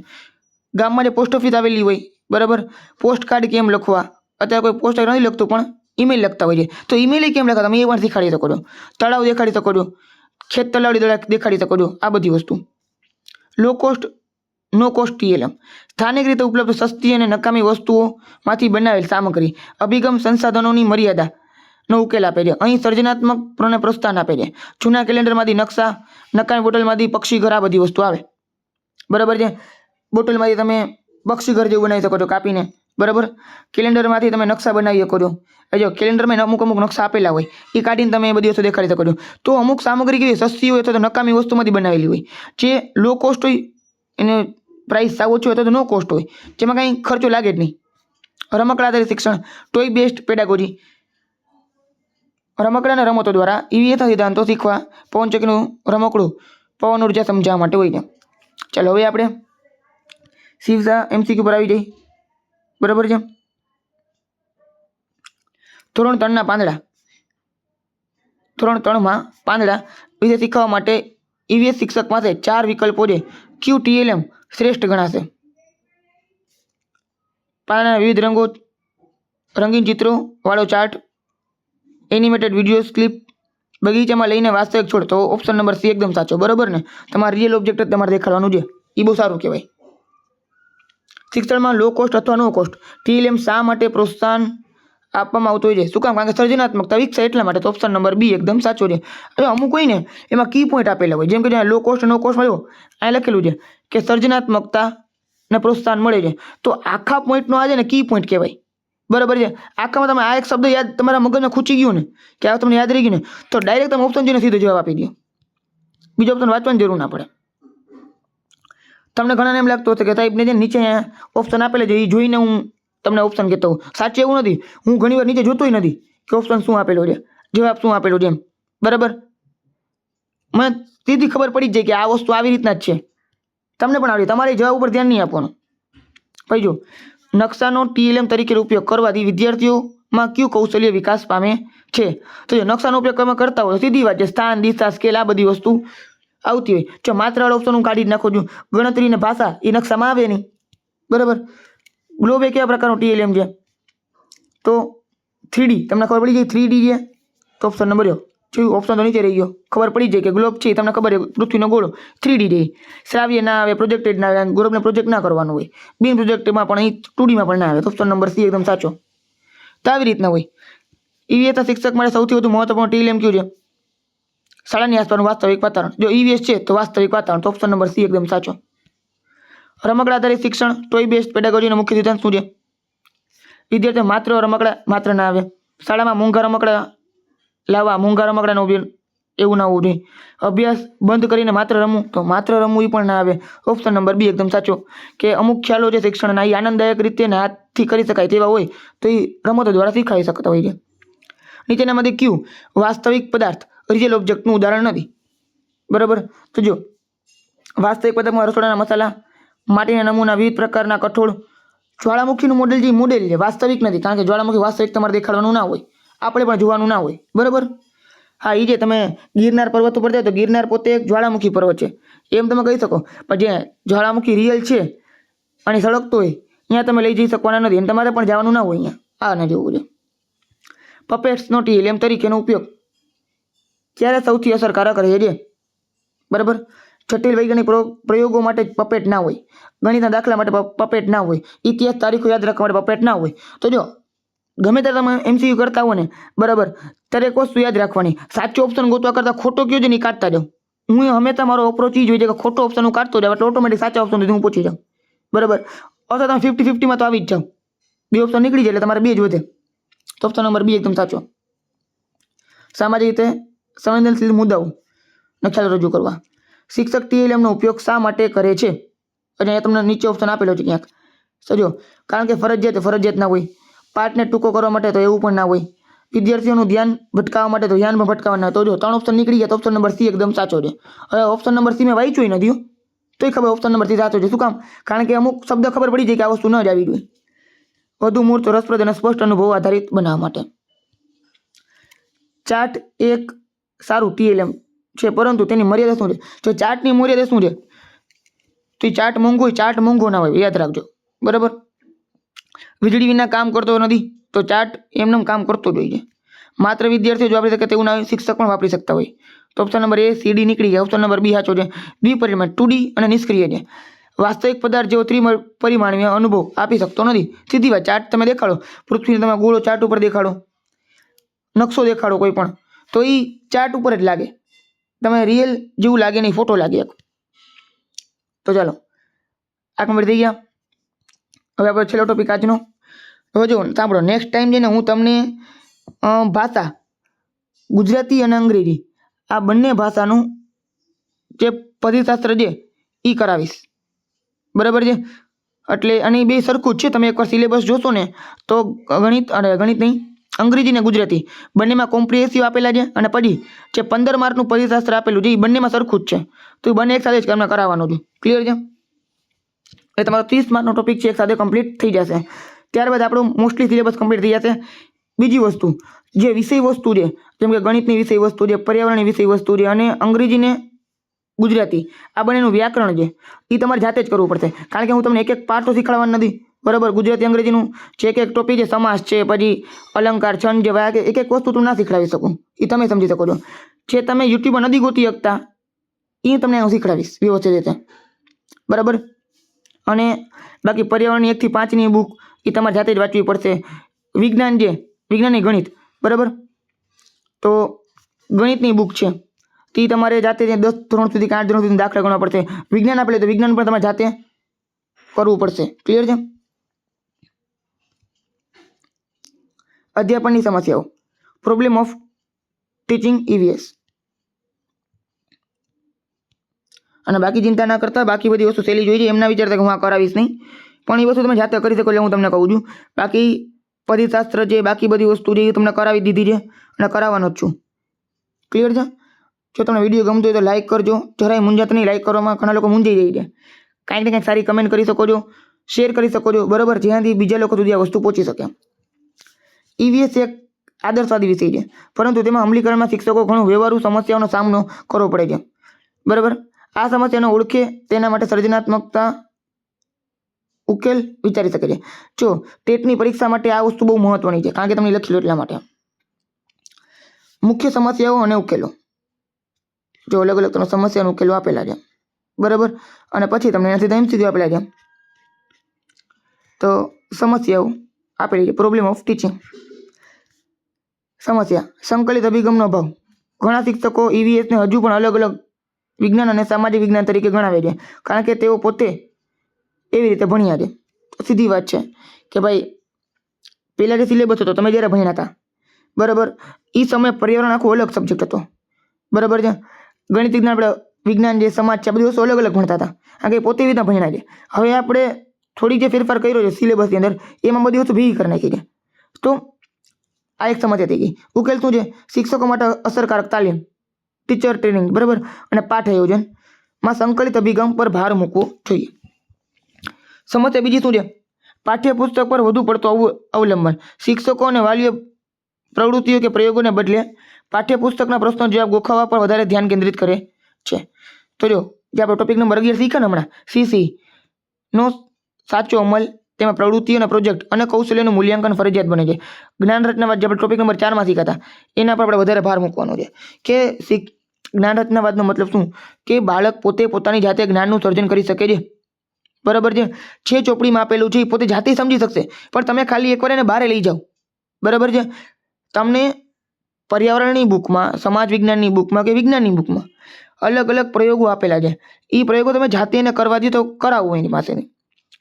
ગામમાં જે પોસ્ટ ઓફિસ આવેલી હોય, બરાબર, પોસ્ટ કાર્ડ કેમ લખવા, અત્યારે કોઈ પોસ્ટ કાર્ડ નથી લખતું પણ ઈમેલ લખતા હોય છે, તો ઈમેલ કેમ લખવા તમે એ પણ શીખાડી શકો છો. તળાવ દેખાડી શકો છો, ખેત તલાવડી દેખાડી શકો છો, આ બધી વસ્તુ. લો કોસ્ટ, નો કોસ્ટ TLM. સ્થાનિક રીતે ઉપલબ્ધ સસ્તી અને નકામી વસ્તુઓમાંથી બનાવેલ સામગ્રી, અભિગમ, સંસાધનોની મર્યાદા નો ઉકેલ આપે છે. અહીં સર્જનાત્મક પ્રોત્સાહન આપે છે. જૂના કેલેન્ડરમાંથી નકશા, નકામી બોટલમાંથી પક્ષી ઘર, આ બધી વસ્તુ આવે, બરાબર છે. બોટલમાંથી તમે પક્ષી ઘર જેવું બનાવી શકો છો કાપીને, બરાબર. કેલેન્ડરમાંથી તમે નકશા બનાવી શકો છો. જો કેલેન્ડરમાં અમુક નકશા આપેલા હોય, એ કાઢીને તમે એ બધી વસ્તુ દેખાડી શકો છો. તો અમુક સામગ્રી કેવી સસ્તી હોય અથવા તો નકામી વસ્તુમાંથી બનાવેલી હોય. જે લો કોસ્ટ હોય એને પ્રાઇસ સાવ ઓછું હોય તો નો કોસ્ટ હોય, જેમાં કંઈ ખર્ચો લાગે જ નહીં. રમકડા આધારિત શિક્ષણ, ટોય બેસ્ડ પેડાગોજી. રમકડા અને રમતો દ્વારા EVS સિદ્ધાંતો શીખવા. પવનચક્કીનું રમકડું પવન ઉર્જા સમજાવવા માટે હોય છે. ચાલો હવે આપણે સીધા MCQ પર આવી જઈએ, બરાબર છે. ધોરણ 3ના પાંદડા, ધોરણ 3માં પાંદડા વિશે શીખવા માટે EVS શિક્ષક પાસે 4 વિકલ્પો છે. કયું TLM શ્રેષ્ઠ ગણાશે? પાંદડાના વિવિધ રંગો, રંગીન ચિત્રો વાળો ચાર્ટ, એનિમેટેડ વિડીયોઝ ક્લિપ, બગીચામાં લઈને વાસ્તવિક છોડ, તો ઓપ્શન નંબર સી એકદમ સાચો. બરાબર ને? તમારે રિયલ ઓબ્જેક્ટ જ તમારે દેખાડવાનું છે, એ બહુ સારું કહેવાય. શિક્ષણમાં લો કોસ્ટ અથવા નો કોસ્ટ TLM શા માટે પ્રોત્સાહન આપવામાં આવતું હોય છે? શું કામ? કારણ કે સર્જનાત્મકતા વિકસાય એટલા માટે. તો ઓપ્શન નંબર બી એકદમ સાચો છે. હવે અમુક હોય ને એમાં કી પોઈન્ટ આપેલા હોય, જેમ કે લો કોસ્ટ નો કોસ્ટમાં જો અહીં લખેલું છે કે સર્જનાત્મકતા ને પ્રોત્સાહન મળે છે, તો આખા પોઈન્ટનો આ છે ને કી પોઈન્ટ કહેવાય. બરાબર છે? આખામાં તમે આ એક શબ્દ યાદ તમારા મગજમાં ખૂચી ગયું ને કે આ તમને યાદ રહી ગયું ને, તો ડાયરેક્ટ તમે ઓપ્શન જોઈને સીધો જવાબ આપી દો. બીજો ઓપ્શન વાંચવાની જરૂર ના પડે. તમને ઘણાને એમ લાગતું હશે કે સાહેબ ને નીચે ઓપ્શન આપેલા છે એ જોઈને હું તમને ઓપ્શન કહેતો હોઉં. સાચું એવું નથી. હું ઘણીવાર નીચે જોતોય નથી કે ઓપ્શન શું આપેલો છે, જવાબ શું આપેલો છે એમ. બરાબર? મને સીધી ખબર પડી જ જાય કે આ વસ્તુ આવી રીતના જ છે. તમને પણ આવડે. તમારે જવાબ ઉપર ધ્યાન નહીં આપવાનું. પછી જો નકશાનો TLM તરીકે ઉપયોગ કરવાથી વિદ્યાર્થીઓમાં કયું કૌશલ્ય વિકાસ પામે છે? તો જો નકશાનો ઉપયોગ તમે કરતા હોય સીધી વાત છે, સ્થાન, દિશા, સ્કેલ, આ બધી વસ્તુ આવતી હોય. જો માત્ર ઓપ્શન હું કાઢી જ નાખું છું. ગણતરી ને ભાષા એ નકશામાં આવે નહીં. બરાબર? ગ્લોબ એ કેવા પ્રકારનો TLM છે? તો 3D. તમને ખબર પડી જાય 3D છે તો ઓપ્શન નંબર ઓપ્શન તો નીચે રહી ગયો. ખબર પડી જાય કે ગ્લોબ છે તમને ખબર છે પૃથ્વીનો ગોળો 3D છે. શ્રાવ્ય ના આવે, પ્રોજેક્ટેડ ના આવે, ગ્લોબને પ્રોજેક્ટ ના કરવાનું હોય. બિન પ્રોજેક્ટમાં પણ અહીં 2Dમાં પણ ના આવે. તો ઓપ્શન નંબર સી એકદમ સાચો. તો આવી રીતના હોય. EVS શિક્ષક માટે સૌથી વધુ મહત્વપૂર્ણ TLM કયું છે? શાળાની આસપાસનું વાસ્તવિક વાતાવરણ. જો EVS છે તો વાસ્તવિક વાતાવરણ. તો ઓપ્શન નંબર સી એકદમ સાચો. રમકડા આધારિત શિક્ષણ ટોય બેસ્ડ પેડાગોજીનો મુખ્ય સિદ્ધાંત શું છે? વિદ્યાર્થીઓ માત્ર રમકડા માત્ર ના આવે. શાળામાં મોંઘા રમકડા લાવવા, મોંઘા રમકડાનો ઉપયોગ એવું ના હોવું જોઈએ. અભ્યાસ બંધ કરીને માત્ર રમવું, તો માત્ર રમવું એ પણ ના આવે. ઓપ્શન નંબર બી એકદમ સાચો. કે અમુક ખ્યાલો છે શિક્ષણના એ આનંદદાયક રીતે ને હાથથી કરી શકાય તેવા હોય તો એ રમતો દ્વારા શીખાઈ શકતા હોય છે. નીચેનામાંથી કયું વાસ્તવિક પદાર્થ રિયલ ઓબ્જેક્ટનું ઉદાહરણ નથી? બરાબર? તો જો વાસ્તવિક પદાર્થમાં રસોડાના મસાલા, માટીના નમૂના, વિવિધ પ્રકારના કઠોળ. જ્વાળામુખીનું મોડેલ જે મોડેલ છે વાસ્તવિક નથી, કારણ કે જ્વાળામુખી વાસ્તવિક તમારે દેખાડવાનું ના હોય, આપણે પણ જોવાનું ના હોય. બરાબર? હા, એ જે તમે ગિરનાર પર્વત ઉપર જાય તો ગિરનાર પોતે એક જ્વાળામુખી પર્વત છે એમ તમે કહી શકો, પણ જે જ્વાળામુખી રિયલ છે અને સળગતો હોય અહીંયા તમે લઈ જઈ શકવાના નથી, એમ તમારે પણ જવાનું ના હોય. અહીંયા આ ના જેવું છે. પપેટ્સનો TLM તરીકેનો ઉપયોગ ક્યારે સૌથી અસરકારક રહે છે? બરાબર? જટિલ વૈજ્ઞાનિક પ્રયોગો માટે પપેટ ના હોય, ગણિતના દાખલા માટે પપેટ ના હોય, ઇતિહાસ તારીખો યાદ રાખવા માટે પપેટ ના હોય. તો જો ગમે ત્યારે તમે MCQ કરતા હો ને, બરાબર, ત્યારે એક વસ્તુ યાદ રાખવાની, સાચો ઓપ્શન ગોતવા કરતાં ખોટો કયો છે ને કાઢતા જાઓ. હું હંમેશા મારો અપ્રોચ એ જ હોય છે કે ખોટો ઓપ્શન હું કાઢતો જાઉં એટલે ઓટોમેટિક સાચા ઓપ્શન સુધી હું પહોંચી જાઉં. બરાબર? અથવા તમે 50-50માં તો આવી જ જાઓ. બે ઓપ્શન નીકળી જાય એટલે તમારે બે જ વધે. તો ઓપ્શન નંબર બી એકદમ સાચો. સામાજિક રીતે સંવેદનશીલ મુદ્દાઓ નો ખ્યાલ રજૂ કરવા. શિક્ષક TLM નો ઉપયોગ શા માટે કરે છે? અને અહીંયા તમને નીચે ઓપ્શન આપેલો છે ક્યાંક. સમજો, કારણ કે ફરજિયાત ના હોય. પાઠને ટૂંકો કરવા માટે તો એવું પણ ના હોય. વિદ્યાર્થીઓનું ધ્યાન ભટકાવવા માટે તો ધ્યાન પણ ભટકાવવા ના. તો જો 3 ઓપ્શન નીકળી ગયા તો ઓપ્શન નંબર સી એકદમ સાચો છે. હવે ઓપ્શન નંબર સી મેં વાંચ્યું નથી તોય ખબર ઓપ્શન નંબર સી સાચો છે. શું કામ? કારણ કે અમુક શબ્દ ખબર પડી જાય કે આ વસ્તુ ન જ આવી જોઈએ. વધુ મૂર્ત, રસપ્રદ અને સ્પષ્ટ અનુભવ આધારિત બનાવવા માટે. ચાર્ટ એક સારું TLM છે, પરંતુ તેની મર્યાદા શું છે? જો ચાર્ટની મર્યાદા શું છે તો એ ચાર્ટ મોંઘો હોય, ચાર્ટ મોંઘો ના હોય, યાદ રાખજો. બરાબર? વીજળી વિના કામ કરતો નથી તો ચાર્ટ એમને કામ કરતો જ હોય છે. માત્ર વિદ્યાર્થીઓ જ વાપરી શકે તેવું ના હોય, શિક્ષક પણ વાપરી શકતા હોય. તો ઓપ્શન નંબર એ CD નીકળી ગયા. ઓપ્શન નંબર બી સાચો છે. દ્વિપરિમાણ 2D અને નિષ્ક્રિય છે. વાસ્તવિક પદાર્થ જેવો ત્રિપરિમાણીય અનુભવ આપી શકતો નથી. સીધી વાત, ચાર્ટ તમે દેખાડો, પૃથ્વીને તમે ગોળો ચાર્ટ ઉપર દેખાડો, નકશો દેખાડો કોઈ પણ, તો એ ચાર્ટ ઉપર જ લાગે, તમે રિયલ જેવું લાગે નહીં, ફોટો લાગે. તો ચાલો આ કમ્પ્લીટ થઈ ગયા. હવે આપણે છેલ્લો ટોપિક આજનો. હવે જો સાંભળો, નેક્સ્ટ ટાઈમ છે ને હું તમને ભાષા ગુજરાતી અને અંગ્રેજી આ બંને ભાષાનું જે પદશાસ્ત્ર છે એ કરાવીશ. બરાબર છે? એટલે અને બે સરખું જ છે. તમે એકવાર સિલેબસ જોશો ને તો ગણિત નહીં, અંગ્રેજી ને ગુજરાતી બંનેમાં કોમ્પ્રિહેન્સિવ આપેલા છે અને પછી જે 15 માર્કનું પદશાસ્ત્ર આપેલું છે એ બંનેમાં સરખું જ છે. તો એ બંને એક સાથે જ તમને કરાવવાનું છે. ક્લિયર છે? એ તમારો 30 માર્કનો ટોપિક છે, એક સાથે કમ્પ્લીટ થઈ જશે. ત્યારબાદ આપણું મોસ્ટલી સિલેબસ કમ્પ્લીટ થઈ જશે. બીજી વસ્તુ, જે વિષય વસ્તુ છે, જેમ કે ગણિતની વિષય વસ્તુ છે, પર્યાવરણની વિષય વસ્તુ છે અને અંગ્રેજી ને ગુજરાતી આ બંનેનું વ્યાકરણ છે એ તમારે જાતે જ કરવું પડશે, કારણ કે હું તમને એક પાર્ટ તો શીખવાડવાનું નથી. બરાબર. ગુજરાતી અંગ્રેજીનું જે એક ટોપિક છે, સમાસ છે, પછી અલંકાર, છંદ જેવા એક એક વસ્તુ તું ના શીખડાવી શકું, એ તમે સમજી શકો છો. જે તમે યુટ્યુબમાં નથી ગોતી શકતા એ તમને હું શીખડાવીશ વ્યવસ્થિત રીતે, બરાબર. અને બાકી પર્યાવરણની 1 થી 5ની બુક એ તમારે જાતે જ વાંચવી પડશે. વિજ્ઞાનની ગણિત, બરાબર. તો ગણિતની બુક છે તે તમારે જાતે 10 ધોરણ સુધી 8 ધોરણ સુધી દાખલા ગણવા પડશે. વિજ્ઞાન આપેલું તો વિજ્ઞાન પણ તમારે જાતે કરવું પડશે. ક્લિયર છે? અધ્યાપનની સમસ્યાઓ, પ્રોબ્લેમ ઓફ ટીચિંગ EVS. અને બાકી ચિંતા ના કરતા, બાકી બધી વસ્તુ સહેલી જોઈ છે, એમના વિચારતા કે હું આ કરાવીશ નહીં, પણ એ વસ્તુ તમે જાતે કરી શકો એટલે હું તમને કહું છું. બાકી પરીશાસ્ત્ર છે, બાકી બધી વસ્તુ છે એ તમને કરાવી દીધી છે અને કરાવવાનો જ છું. ક્લિયર છે? જો તમને વિડીયો ગમતો હોય તો લાઇક કરજો. જરાય મૂંઝાત નહીં, લાઇક કરવામાં ઘણા લોકો મૂંઝાઈ જાય છે. કાંઈક ને કાંઈક સારી કમેન્ટ કરી શકો છો, શેર કરી શકો છો, બરાબર, જેનાથી બીજા લોકો સુધી આ વસ્તુ પહોંચી શકે. EVS એક આદર્શવાદી વિષય છે, પરંતુ તેમાં અમલીકરણમાં શિક્ષકો ઘણું વ્યવહારુ સમસ્યાઓનો સામનો કરવો પડે છે, બરાબર. આ સમસ્યાનો ઓળખે તેના માટે સર્જનાત્મકતા ઉકેલ વિચારી શકે છે. જો ટેટની પરીક્ષા માટે આ વસ્તુ બહુ મહત્વની છે, કારણ કે તમને લખી લો એટલા માટે. મુખ્ય સમસ્યાઓ અને ઉકેલો, જો અલગ અલગ તમને સમસ્યાનો ઉકેલો આપેલા છે, બરાબર. અને પછી તમને એનાથી MCQ આપેલા છે. તો સમસ્યાઓ આપેલી છે. Problem of teaching. સમસ્યા, સંકલિત અભિગમનો અભાવ. ઘણા શિક્ષકો EVSને હજુ પણ અલગ અલગ વિજ્ઞાન અને સામાજિક વિજ્ઞાન તરીકે ગણાવે છે, કારણ કે તેઓ પોતે એવી રીતે ભણ્યા છે. સીધી વાત છે કે ભાઈ પહેલાં જે સિલેબસ હતો તમે જ્યારે ભણ્યા હતા, બરાબર, એ સમયે પર્યાવરણ આખું અલગ સબ્જેક્ટ હતો, બરાબર છે. ગણિત વિજ્ઞાન, આપણે વિજ્ઞાન જે સમાજ છે, આ બધી વસ્તુ અલગ અલગ ભણતા હતા, કારણ કે પોતે એવી રીતના ભણ્યા છે. હવે આપણે થોડીક જે ફેરફાર કર્યો છે સિલેબસની અંદર, એમાં બધી વસ્તુ ભેગી કરી નાખી છે. તો આ એક સમસ્યા થઈ ગઈ. ઉકેલ શું છે? શિક્ષકો માટે અસરકારક તાલીમ, ટીચર ટ્રેનિંગ, બરાબર, અને પાઠ આયોજનમાં સંકલિત અભિગમ પર ભાર મૂકવો જોઈએ. સમસ્યા બીજી શું છે? પાઠ્યપુસ્તક પર વધુ પડતો અવલંબન. શિક્ષકો અને વાલીઓ પ્રવૃત્તિઓ કે પ્રયોગોને બદલે પાઠ્યપુસ્તકના પ્રશ્નો જવાબ ગોખાવા પર વધારે ધ્યાન કેન્દ્રિત કરે છે. તો જો જે આપણે ટોપિક નંબર 11 શીખ્યા ને હમણાં, CC નો સાચો અમલ, તેમાં પ્રવૃત્તિઓ અને પ્રોજેક્ટ અને કૌશલ્યનું મૂલ્યાંકન ફરજિયાત બને છે. જ્ઞાન રચનાવાદ જે આપણે ટોપિક નંબર 4માં શીખ્યા હતા, એના પર આપણે વધારે ભાર મૂકવાનો છે કે જ્ઞાન રચનાવાદનો મતલબ શું? કે બાળક પોતે પોતાની જાતે જ્ઞાનનું સર્જન કરી શકે છે, બરાબર છે. જે ચોપડીમાં આપેલું છે એ પોતે જાતે સમજી શકશે, પણ તમે ખાલી એકવાર એને બહાર લઈ જાઓ, બરાબર છે. તમને પર્યાવરણની બુકમાં, સમાજ વિજ્ઞાનની બુકમાં કે વિજ્ઞાનની બુકમાં અલગ અલગ પ્રયોગો આપેલા છે. એ પ્રયોગો તમે જાતે એને કરવા દો તો કરાવવું એની પાસેથી.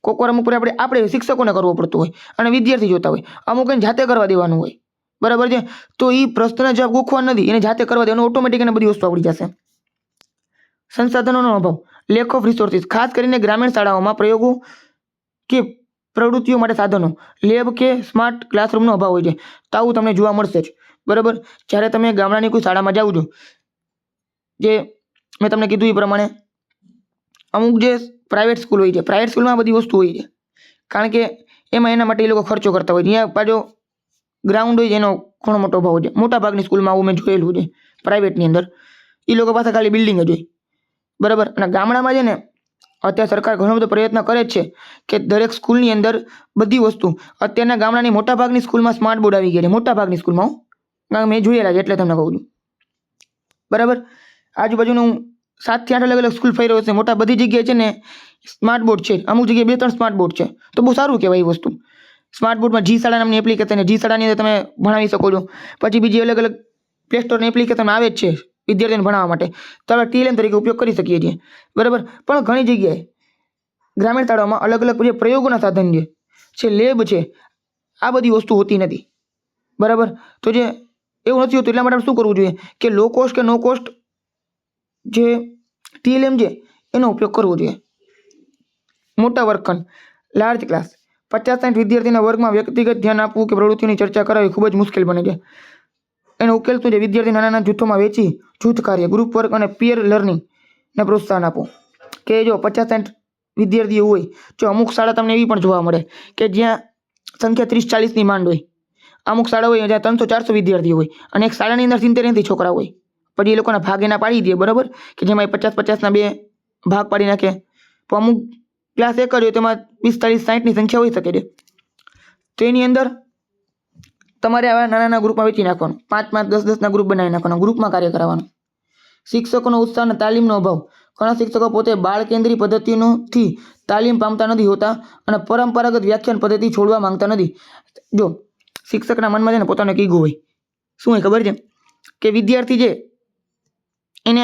કોઈક વાર અમુક આપણે શિક્ષકોને કરવો પડતું હોય અને વિદ્યાર્થી જોતા હોય, અમુક એને જાતે કરવા દેવાનું હોય, બરાબર છે. તો એ પ્રશ્નના જવાબ ગોખવા નથી, એને જાતે કરવા દેવાનું, ઓટોમેટિક એને બધી વસ્તુ આવડી જશે. સંસાધનોનો અભાવ, લેક ઓફ રિસોર્સિસ. ખાસ કરીને ગ્રામીણ શાળાઓમાં પ્રયોગો કે પ્રવૃત્તિઓ માટે સાધનો, લેબ કે સ્માર્ટ ક્લાસરૂમનો અભાવ હોય છે. તો આવું તમને જોવા મળશે જ, બરાબર. જ્યારે તમે ગામડાની કોઈ શાળામાં જાઓ છો, જે મેં તમને કીધું એ પ્રમાણે અમુક જે પ્રાઇવેટ સ્કૂલ હોય છે, પ્રાઇવેટ સ્કૂલમાં બધી વસ્તુ હોય છે, કારણ કે એમાં એના માટે એ લોકો ખર્ચો કરતા હોય. જ્યાં પાછો ગ્રાઉન્ડ હોય એનો ઘણો મોટો અભાવ છે. મોટા ભાગની સ્કૂલમાં આવું મેં જોયેલું છે પ્રાઇવેટની અંદર. એ લોકો પાસે ખાલી બિલ્ડિંગ જ હોય, બરાબર. અને ગામડામાં છે ને અત્યારે સરકાર ઘણો બધો પ્રયત્ન કરે જ છે કે દરેક સ્કૂલની અંદર બધી વસ્તુ, અત્યારના ગામડાની મોટા ભાગની સ્કૂલમાં સ્માર્ટ બોર્ડ આવી ગયા છે, મોટા ભાગની સ્કૂલમાં, મેં જોયેલા છે એટલે તમને કહું છું, બરાબર. આજુબાજુનું 7 થી 8 અલગ અલગ સ્કૂલ ફરી રહ્યો છે, મોટા બધી જગ્યાએ છે ને સ્માર્ટ બોર્ડ છે, અમુક જગ્યાએ 2-3 સ્માર્ટ બોર્ડ છે. તો બહુ સારું કહેવાય એ વસ્તુ. સ્માર્ટ બોર્ડમાં જી શાળા નામની એપ્લિકેશન, જી શાળાની અંદર તમે ભણાવી શકો છો. પછી બીજી અલગ અલગ પ્લે સ્ટોરની એપ્લિકેશન આવે જ છે વિદ્યાર્થીઓને ભણાવવા માટે, તો આપણે TLM તરીકે ઉપયોગ કરી શકીએ છીએ, બરાબર. પણ ઘણી જગ્યાએ ગ્રામીણ શાળાઓમાં અલગ અલગ જે પ્રયોગોના સાધન છે, લેબ છે, આ બધી વસ્તુ હોતી નથી, બરાબર. તો જે એવું નથી હોતું એટલા માટે આપણે શું કરવું જોઈએ કે લો કોસ્ટ કે નો કોસ્ટ જે TLM છે એનો ઉપયોગ કરવો જોઈએ. મોટા વર્ગખંડ, લાર્જ ક્લાસ, 50-60 વિદ્યાર્થીના વર્ગમાં વ્યક્તિગત ધ્યાન આપવું કે પ્રવૃત્તિની ચર્ચા કરાવવી ખૂબ જ મુશ્કેલ બને છે. એનો ઉકેલ શું છે? વિદ્યાર્થી નાના નાના જૂથોમાં વેચી જૂથ કાર્ય, ગ્રુપ વર્ક અને પિયર લર્નિંગને પ્રોત્સાહન આપવું. કે જો 50-60 વિદ્યાર્થીઓ હોય, જો અમુક શાળા તમને એવી પણ જોવા મળે કે જ્યાં સંખ્યા 30-40ની માંડ હોય, અમુક શાળા હોય જ્યાં 300-400 વિદ્યાર્થીઓ હોય અને એક શાળાની અંદર 70-80 છોકરા હોય. પછી એ લોકોના ભાગ એના પાડી દે, બરાબર, કે જેમાં 50-50ના 2 ભાગ પાડી નાખે. તો અમુક ક્લાસ એક જ હોય તેમાં 45-60ની સંખ્યા હોઈ શકે છે. તેની અંદર તમારે આવા નાના નાના ગ્રુપમાં વેચી નાખવાનું, 5-5, 10-10ના ગ્રુપ બનાવી નાખવાના, ગ્રુપમાં કાર્ય કરવાનું. શિક્ષકોનો ઉત્સાહ અને તાલીમનો અભાવ. ઘણા શિક્ષકો પોતે બાળ કેન્દ્રી પદ્ધતિથી તાલીમ પામતા નથી હોતા અને પરંપરાગત વ્યાખ્યાન પદ્ધતિ છોડવા માંગતા નથી. જો શિક્ષકના મનમાં છે ને પોતાનો એક ઈગો હોય. શું હોય ખબર છે કે વિદ્યાર્થી છે એને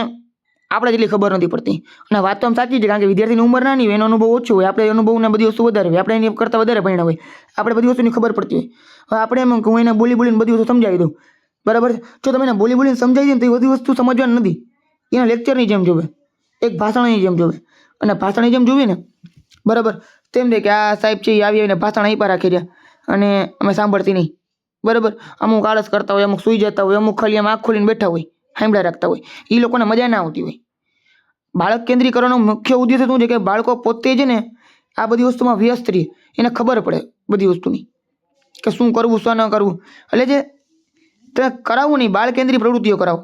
આપણે જેટલી ખબર નથી પડતી, અને વાત તો આમ સાચી છે, કારણ કે વિદ્યાર્થીની ઉંમર નાની હોય, એનો અનુભવ ઓછો હોય, આપણે અનુભવને બધી વસ્તુ વધારે હોય, આપણે એની કરતાં વધારે ભણ્યા હોય, આપણે બધી વસ્તુની ખબર પડતી હોય. હવે આપણે એમ હું એને બોલીને બધી વસ્તુ સમજાવી દઉં, બરાબર છે. જો તમે એને બોલીને સમજાવી દો ને તો એ બધી વસ્તુ સમજવાની નથી, એના લેક્ચરની જેમ જોવે, એક ભાષણની જેમ જોવે. અને ભાષણની જેમ જોવી ને, બરાબર, તેમ દે કે આ સાહેબ છે એ આવીને ભાષણ આપ્યા રાખી રહ્યા અને અમે સાંભળતી નહીં, બરાબર. અમુક આળસ કરતા હોય, અમુક સૂઈ જતા હોય, અમુક ખાલી આમ આંખ ખોલીને બેઠા હોય, સાંભળ્યા રાખતા હોય. એ લોકોને મજા ના આવતી હોય. બાળક કેન્દ્રીકરણનો મુખ્ય ઉદ્દેશ શું છે કે બાળકો પોતે છે ને આ બધી વસ્તુમાં વ્યસ્ત રહે, એને ખબર પડે બધી વસ્તુની કે શું કરવું શું ન કરવું. એટલે જે તમે કરાવવું નહીં, બાળ કેન્દ્રી પ્રવૃત્તિઓ કરાવો.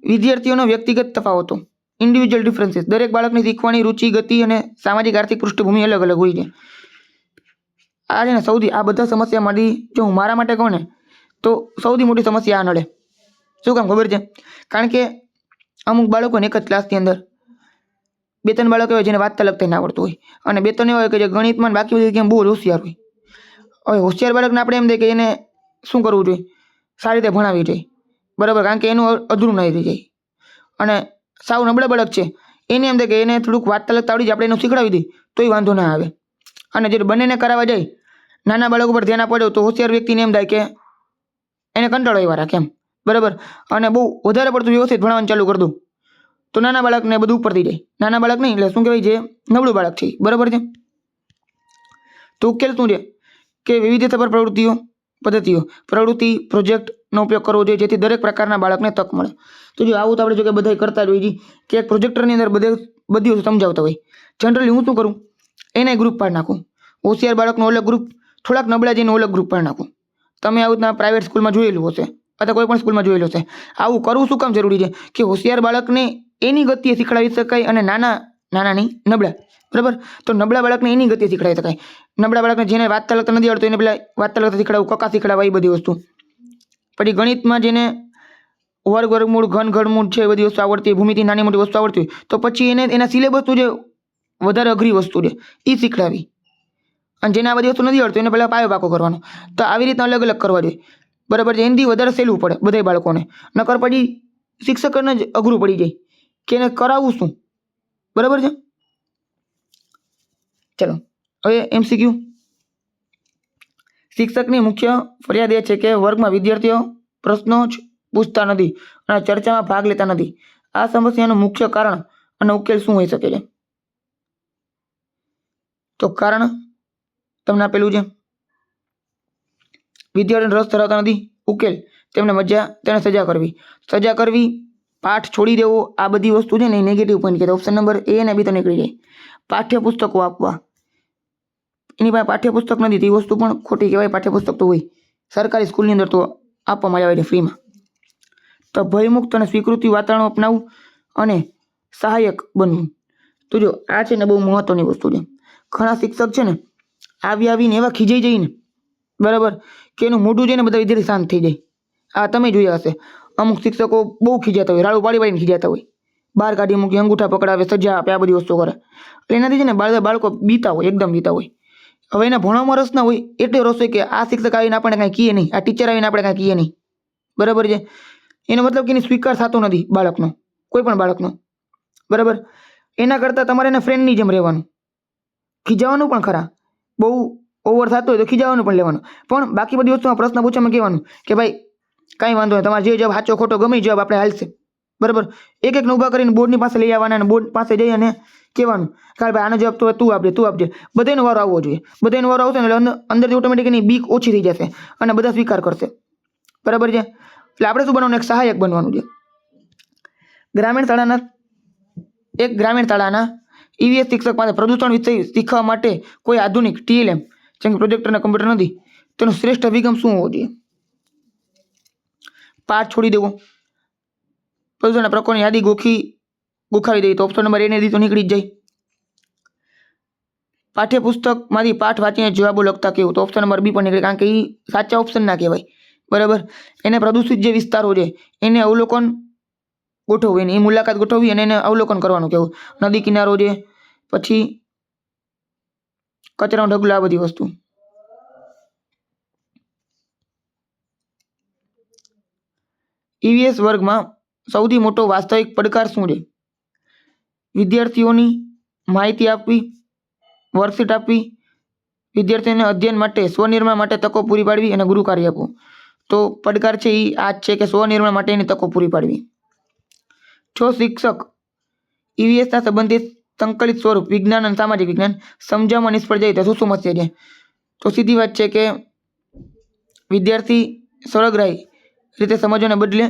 વિદ્યાર્થીઓનો વ્યક્તિગત તફાવતો, ઇન્ડિવિજ્યુઅલ ડિફરન્સીસ. દરેક બાળકની શીખવાની રુચિ, ગતિ અને સામાજિક આર્થિક પૃષ્ઠભૂમિ અલગ અલગ હોય છે. આ છે ને સૌથી, આ બધા સમસ્યામાંથી જો હું મારા માટે કહું ને તો સૌથી મોટી સમસ્યા આ નડે. શું કામ ખબર છે? કારણ કે અમુક બાળકોને એક જ ક્લાસની અંદર 2-3 બાળકો હોય જેને વાંચતા લખતા ના આવડતું હોય, અને 2-3 એવા હોય કે જે ગણિતમાં બાકી બધી કેમ બહુ હોશિયાર હોય. હવે હોશિયાર બાળકને આપણે એમ દે કે એને શું કરવું જોઈએ, સારી રીતે ભણાવવી જોઈએ, બરાબર, કારણ કે એનું અધૂરું નહીં રહી જાય. અને સાવ નબળા બાળક છે એને એમ દે કે એને થોડુંક વાંચતા લખતા આવડી જાય, આપણે એનું શીખડાવી દઈએ તોય વાંધો ના આવે. અને જો બંનેને કરાવવા જાય, નાના બાળકો પર ધ્યાન આપવા જાવ તો હોશિયાર વ્યક્તિને એમ થાય કે એને કંટાળો આવ્યા રાખે એમ, બરાબર. અને બહુ વધારે પડતું વ્યવસ્થિત ભણાવવાનું ચાલુ કરી દઉં તો નાના બાળકને બધું ઉપરથી જાય. નાના બાળક નહીં, એટલે શું કહેવાય, જે નબળું બાળક છે, બરાબર છે. તો ઉકેલ શું છે કે વિવિધતાસભર પદ્ધતિઓ, પ્રવૃત્તિ, પ્રોજેક્ટનો ઉપયોગ કરવો જોઈએ જેથી દરેક પ્રકારના બાળકને તક મળે. તો જો આવું તો આપણે જો કે બધા કરતા જ હોય કે એક પ્રોજેક્ટરની અંદર બધી વસ્તુ સમજાવતા હોય. જનરલી હું શું કરું, એને ગ્રુપ પાડી નાખું. હોશિયાર બાળકનો અલગ ગ્રુપ, થોડાક નબળા જઈને અલગ ગ્રુપ પાડી નાખું. તમે આવું રીતના પ્રાઇવેટ સ્કૂલમાં જોયેલું હશે અથવા કોઈ પણ સ્કૂલમાં જોયેલું હશે. આવું કરવું શું કામ જરૂરી છે કે હોશિયાર બાળકને એની ગતિએ શીખડાવી શકાય અને નાના નહીં, નબળા, બરાબર. તો નબળા બાળકને એની ગતિએ શીખડાવી શકાય. નબળા બાળકને જેને વાંચતા લખતા નથી આવડતું એને પેલા વાંચતા લખતા શીખડાવું, કકા શીખડાવવા, એ બધી વસ્તુ. પછી ગણિતમાં જેને વર્ગમૂળ, ઘનમૂળ છે એ બધી વસ્તુ આવડતી, ભૂમિતિ નાની મોટી વસ્તુ આવડતી હોય તો પછી એને એના સિલેબસ જે વધારે અઘરી વસ્તુ છે એ શીખડાવી. અને જેને આ બધી વસ્તુ નથી આવડતું એને પહેલાં પાયો પાકો કરવાનો. તો આવી રીતના અલગ અલગ કરવા જોઈએ, બરાબર છે. એનાથી વધારે સહેલું પડે બધા બાળકોને, નકર પછી શિક્ષકોને જ અઘરું પડી જાય કે એને કરાવવું શું, બરાબર છે. ચલો હવે MCQ. શિક્ષકની મુખ્ય ફરિયાદ એ છે કે વર્ગમાં વિદ્યાર્થીઓ પ્રશ્નો જ પૂછતા નથી અને ચર્ચામાં ભાગ લેતા નથી. આ સમસ્યાનું મુખ્ય કારણ અને ઉકેલ શું હોઈ શકે છે? તો કારણ તમને આપેલું છે, વિદ્યાર્થીઓને રસ ધરાવતા નથી. ઉકેલ તેને સજા કરવી, પાઠ છોડી દેવો. આ બધી વસ્તુ છે ને એ નેગેટિવ પોઈન્ટ કહેવાય. ઓપ્શન નંબર A અને B તો નીકળી જાય. પાઠ્યપુસ્તકો આપવા, એની પાસે પાઠ્યપુસ્તક નથી, એ વસ્તુ પણ ખોટી કહેવાય. પાઠ્યપુસ્તક તો હોય સરકારી સ્કૂલની અંદર તો આપવામાં આવે છે ફ્રીમાં. તો ભયમુક્ત અને સ્વીકૃતિ વાતાવરણ અપનાવવું અને સહાયક બનવું. તો જો આ છે ને બહુ મહત્વની વસ્તુ છે. ઘણા શિક્ષક છે ને આવીને એવા ખીજાઈ જઈને, બરાબર, કે એનું મોઢું જોઈને બધા વિદ્યાર્થી શાંત થઈ જાય. આ તમે જોયા હશે, અમુક શિક્ષકો બહુ ખીજાતા હોય, રાડું પાડીને ખીજાતા હોય, બહાર કાઢી મૂકી, અંગૂઠા પકડાવે, સજા આપે, આ બધી વસ્તુ કરે. એટલે એનાથી છે ને બાળકો બીતા હોય, એકદમ બીતા હોય. હવે એના ભણવામાં રસ ના હોય, એટલો રસ હોય કે આ શિક્ષક આવીને આપણે કાંઈ કહીએ નહીં, આ ટીચર આવીને આપણે કાંઈ કહીએ નહીં, બરાબર છે. એનો મતલબ કે એની સ્વીકાર થતો નથી બાળકનો, કોઈ પણ બાળકનો, બરાબર. એના કરતાં તમારે એને ફ્રેન્ડની જેમ રહેવાનું, ખીજાવાનું પણ ખરા, બહુ ઓવર થતું હોય તો ખીજાવાનું પણ લેવાનું, પણ બાકી બધી વસ્તુમાં પ્રશ્ન પૂછવામાં કહેવાનું કે ભાઈ કાંઈ વાંધો નહીં, તમારે જે જવાબ સાચો ખોટો ગમે જવાબ આપણે હાલશે, બરાબર. એક ઊભા કરીને બોર્ડની પાસે લઈ આવવાના અને બોર્ડ પાસે જઈ અને કહેવાનું કે ભાઈ આનો જવાબ તો તું આપજે. બધાનો વારો આવવો જોઈએ. બધાનો વારો આવશે ને એટલે અંદરથી ઓટોમેટિક એની બીક ઓછી થઈ જશે અને બધા સ્વીકાર કરશે, બરાબર છે. એટલે આપણે શું બનવાનું, એક સહાયક બનવાનું છે. ગ્રામીણ શાળાના EVS શિક્ષક પાસે પ્રદૂષણ વિષય શીખવા માટે કોઈ આધુનિક TLM જેમ કે પ્રોજેક્ટર અને કમ્પ્યુટર નથી. તેનો શ્રેષ્ઠ અભિગમ શું હોવો જોઈએ? પાઠ છોડી દેવો, પ્રદૂષણના પ્રકારની યાદી ગોખાવી દઈએ તો ઓપ્શન નંબર A ને દી તો નીકળી જ જાય. પાઠ્યપુસ્તકમાંથી પાઠ વાંચીને જવાબો લખતા કેવું? તો ઓપ્શન નંબર બી પણ નીકળે, કારણ કે એ સાચા ઓપ્શન ના કહેવાય. બરાબર. એને પ્રદૂષિત જે વિસ્તારો છે એને અવલોકન ગોઠવવું, એની મુલાકાત ગોઠવવી અને એને અવલોકન કરવાનું કેવું. નદી કિનારો છે, પછી કચરાનો ઢગલો, આ બધી વસ્તુ. ઈવીએસ વર્ગમાં સૌથી મોટો વાસ્તવિક પડકાર શું છે? વિદ્યાર્થીઓની માહિતી આપવી, વર્કશીટ આપવી, વિદ્યાર્થીઓને અધ્યયન માટે સ્વનિર્માણ માટે તકો પૂરી પાડવી અને ગૃહ કાર્ય આપવું. તો પડકાર છે એ આ જ છે કે સ્વનિર્માણ માટેની તકો પૂરી પાડવી. જો શિક્ષક ઈવીએસના સંબંધિત સંકલિત સ્વરૂપ વિજ્ઞાન અને સામાજિક વિજ્ઞાન સમજાવવામાં નિષ્ફળ જાય તો શું સમસ્યા છે? તો સીધી વાત છે કે વિદ્યાર્થી સળગરાઈ રીતે સમજવાને બદલે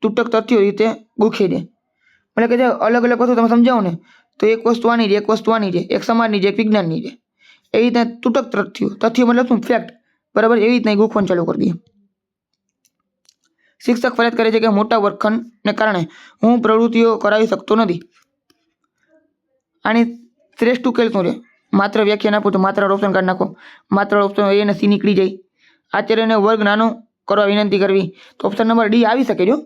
તૂટક તથ્યો રીતે ગોખે છે. એટલે કે જે અલગ અલગ વસ્તુ તમે સમજાવો ને તો એક વસ્તુ આની છે, એક વસ્તુ આની છે, એક સમાજની છે, એક વિજ્ઞાનની છે, એવી રીતના તૂટક તથ્યો મતલબ શું? ફેક્ટ. બરાબર. એવી રીતના ગોખવાનું ચાલુ કરી દઈએ. શિક્ષક ફરિયાદ કરે છે કે મોટા વર્ગખંડને કારણે હું પ્રવૃત્તિઓ કરાવી શકતો નથી. આની શ્રેષ્ઠ ઉકેલ શું છે? માત્ર વ્યાખ્યાન આપો તો માત્ર ઓપ્શન કાઢી નાખો. માત્ર ઓપ્શન એ અને સી નીકળી જાય. આચાર્યને વર્ગ નાનો કરવા વિનંતી કરવી. તો ઓપ્શન નંબર ડી આવી શકે. જો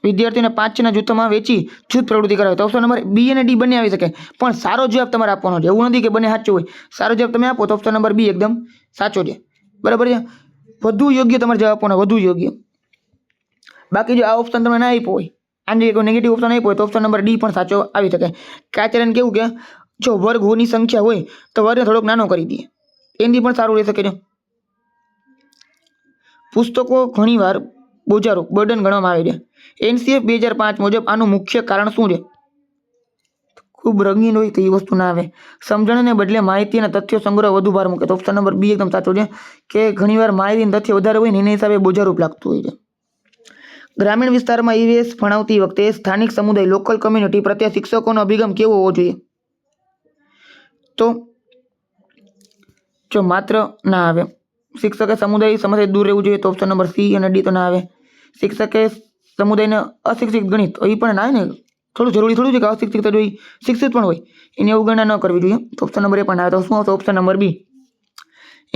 વિદ્યાર્થીઓને 5 જૂથોમાં વેચી જૂથ પ્રવૃત્તિ કરાવે તો ઓપ્શન નંબર બી અને ડી બંને આવી શકે. પણ સારો જવાબ તમારે આપવાનો છે. એવું નથી કે બંને સાચું હોય. સારો જવાબ તમે આપો તો ઓપ્શન નંબર બી એકદમ સાચો છે. બરાબર છે. વધુ યોગ્ય તમારે જવાબ આપવાનો, વધુ યોગ્ય. બાકી જો આ ઓપ્શન તમે ના આપ્યો હોય, આની કોઈ નેગેટિવ ઓપ્શન આપ્યો હોય તો ઓપ્શન નંબર ડી પણ સાચો આવી શકે. કે આચાર્યને કેવું કે જો વર્ગની સંખ્યા હોય તો વર્ગને થોડોક નાનો કરી દઈએ, એનાથી પણ સારું રહી શકે છે. પુસ્તકો ઘણીવાર બોજારૂપ બર્ડન ગણવામાં આવે છે. એનસીએફ 2005 મુજબ આનું મુખ્ય કારણ શું છે? ખૂબ રંગીન હોય તો એ વસ્તુ ના આવે. સમજણને બદલે માહિતી અને તથ્યો સંગ્રહ વધુ ભાર મૂકે તો ઓપ્શન નંબર બી એકદમ સાચો છે કે ઘણીવાર માહિતી અને તથ્ય વધારે હોય ને એના હિસાબે બોજારૂપ લાગતું હોય છે. ગ્રામીણ વિસ્તારમાં ઈવીએસ ભણાવતી વખતે સ્થાનિક સમુદાય લોકલ કમ્યુનિટી પ્રત્યે શિક્ષકોનો અભિગમ કેવો હોવો જોઈએ? તો જો માત્ર ના આવે. શિક્ષકે સમુદાય સમસ્યાથી દૂર રહેવું જોઈએ તો ઓપ્શન નંબર સી અને ડી તો ના આવે. શિક્ષકે સમુદાયને અશિક્ષિત ગણિત એ પણ ના આવે ને, થોડું જરૂરી થોડું છે કે અશિક્ષિત જ હોય, શિક્ષિત પણ હોય, એની અવગણના ન કરવી જોઈએ. તો ઓપ્શન નંબર એ પણ ના આવે. તો શું આવશે? Option number B.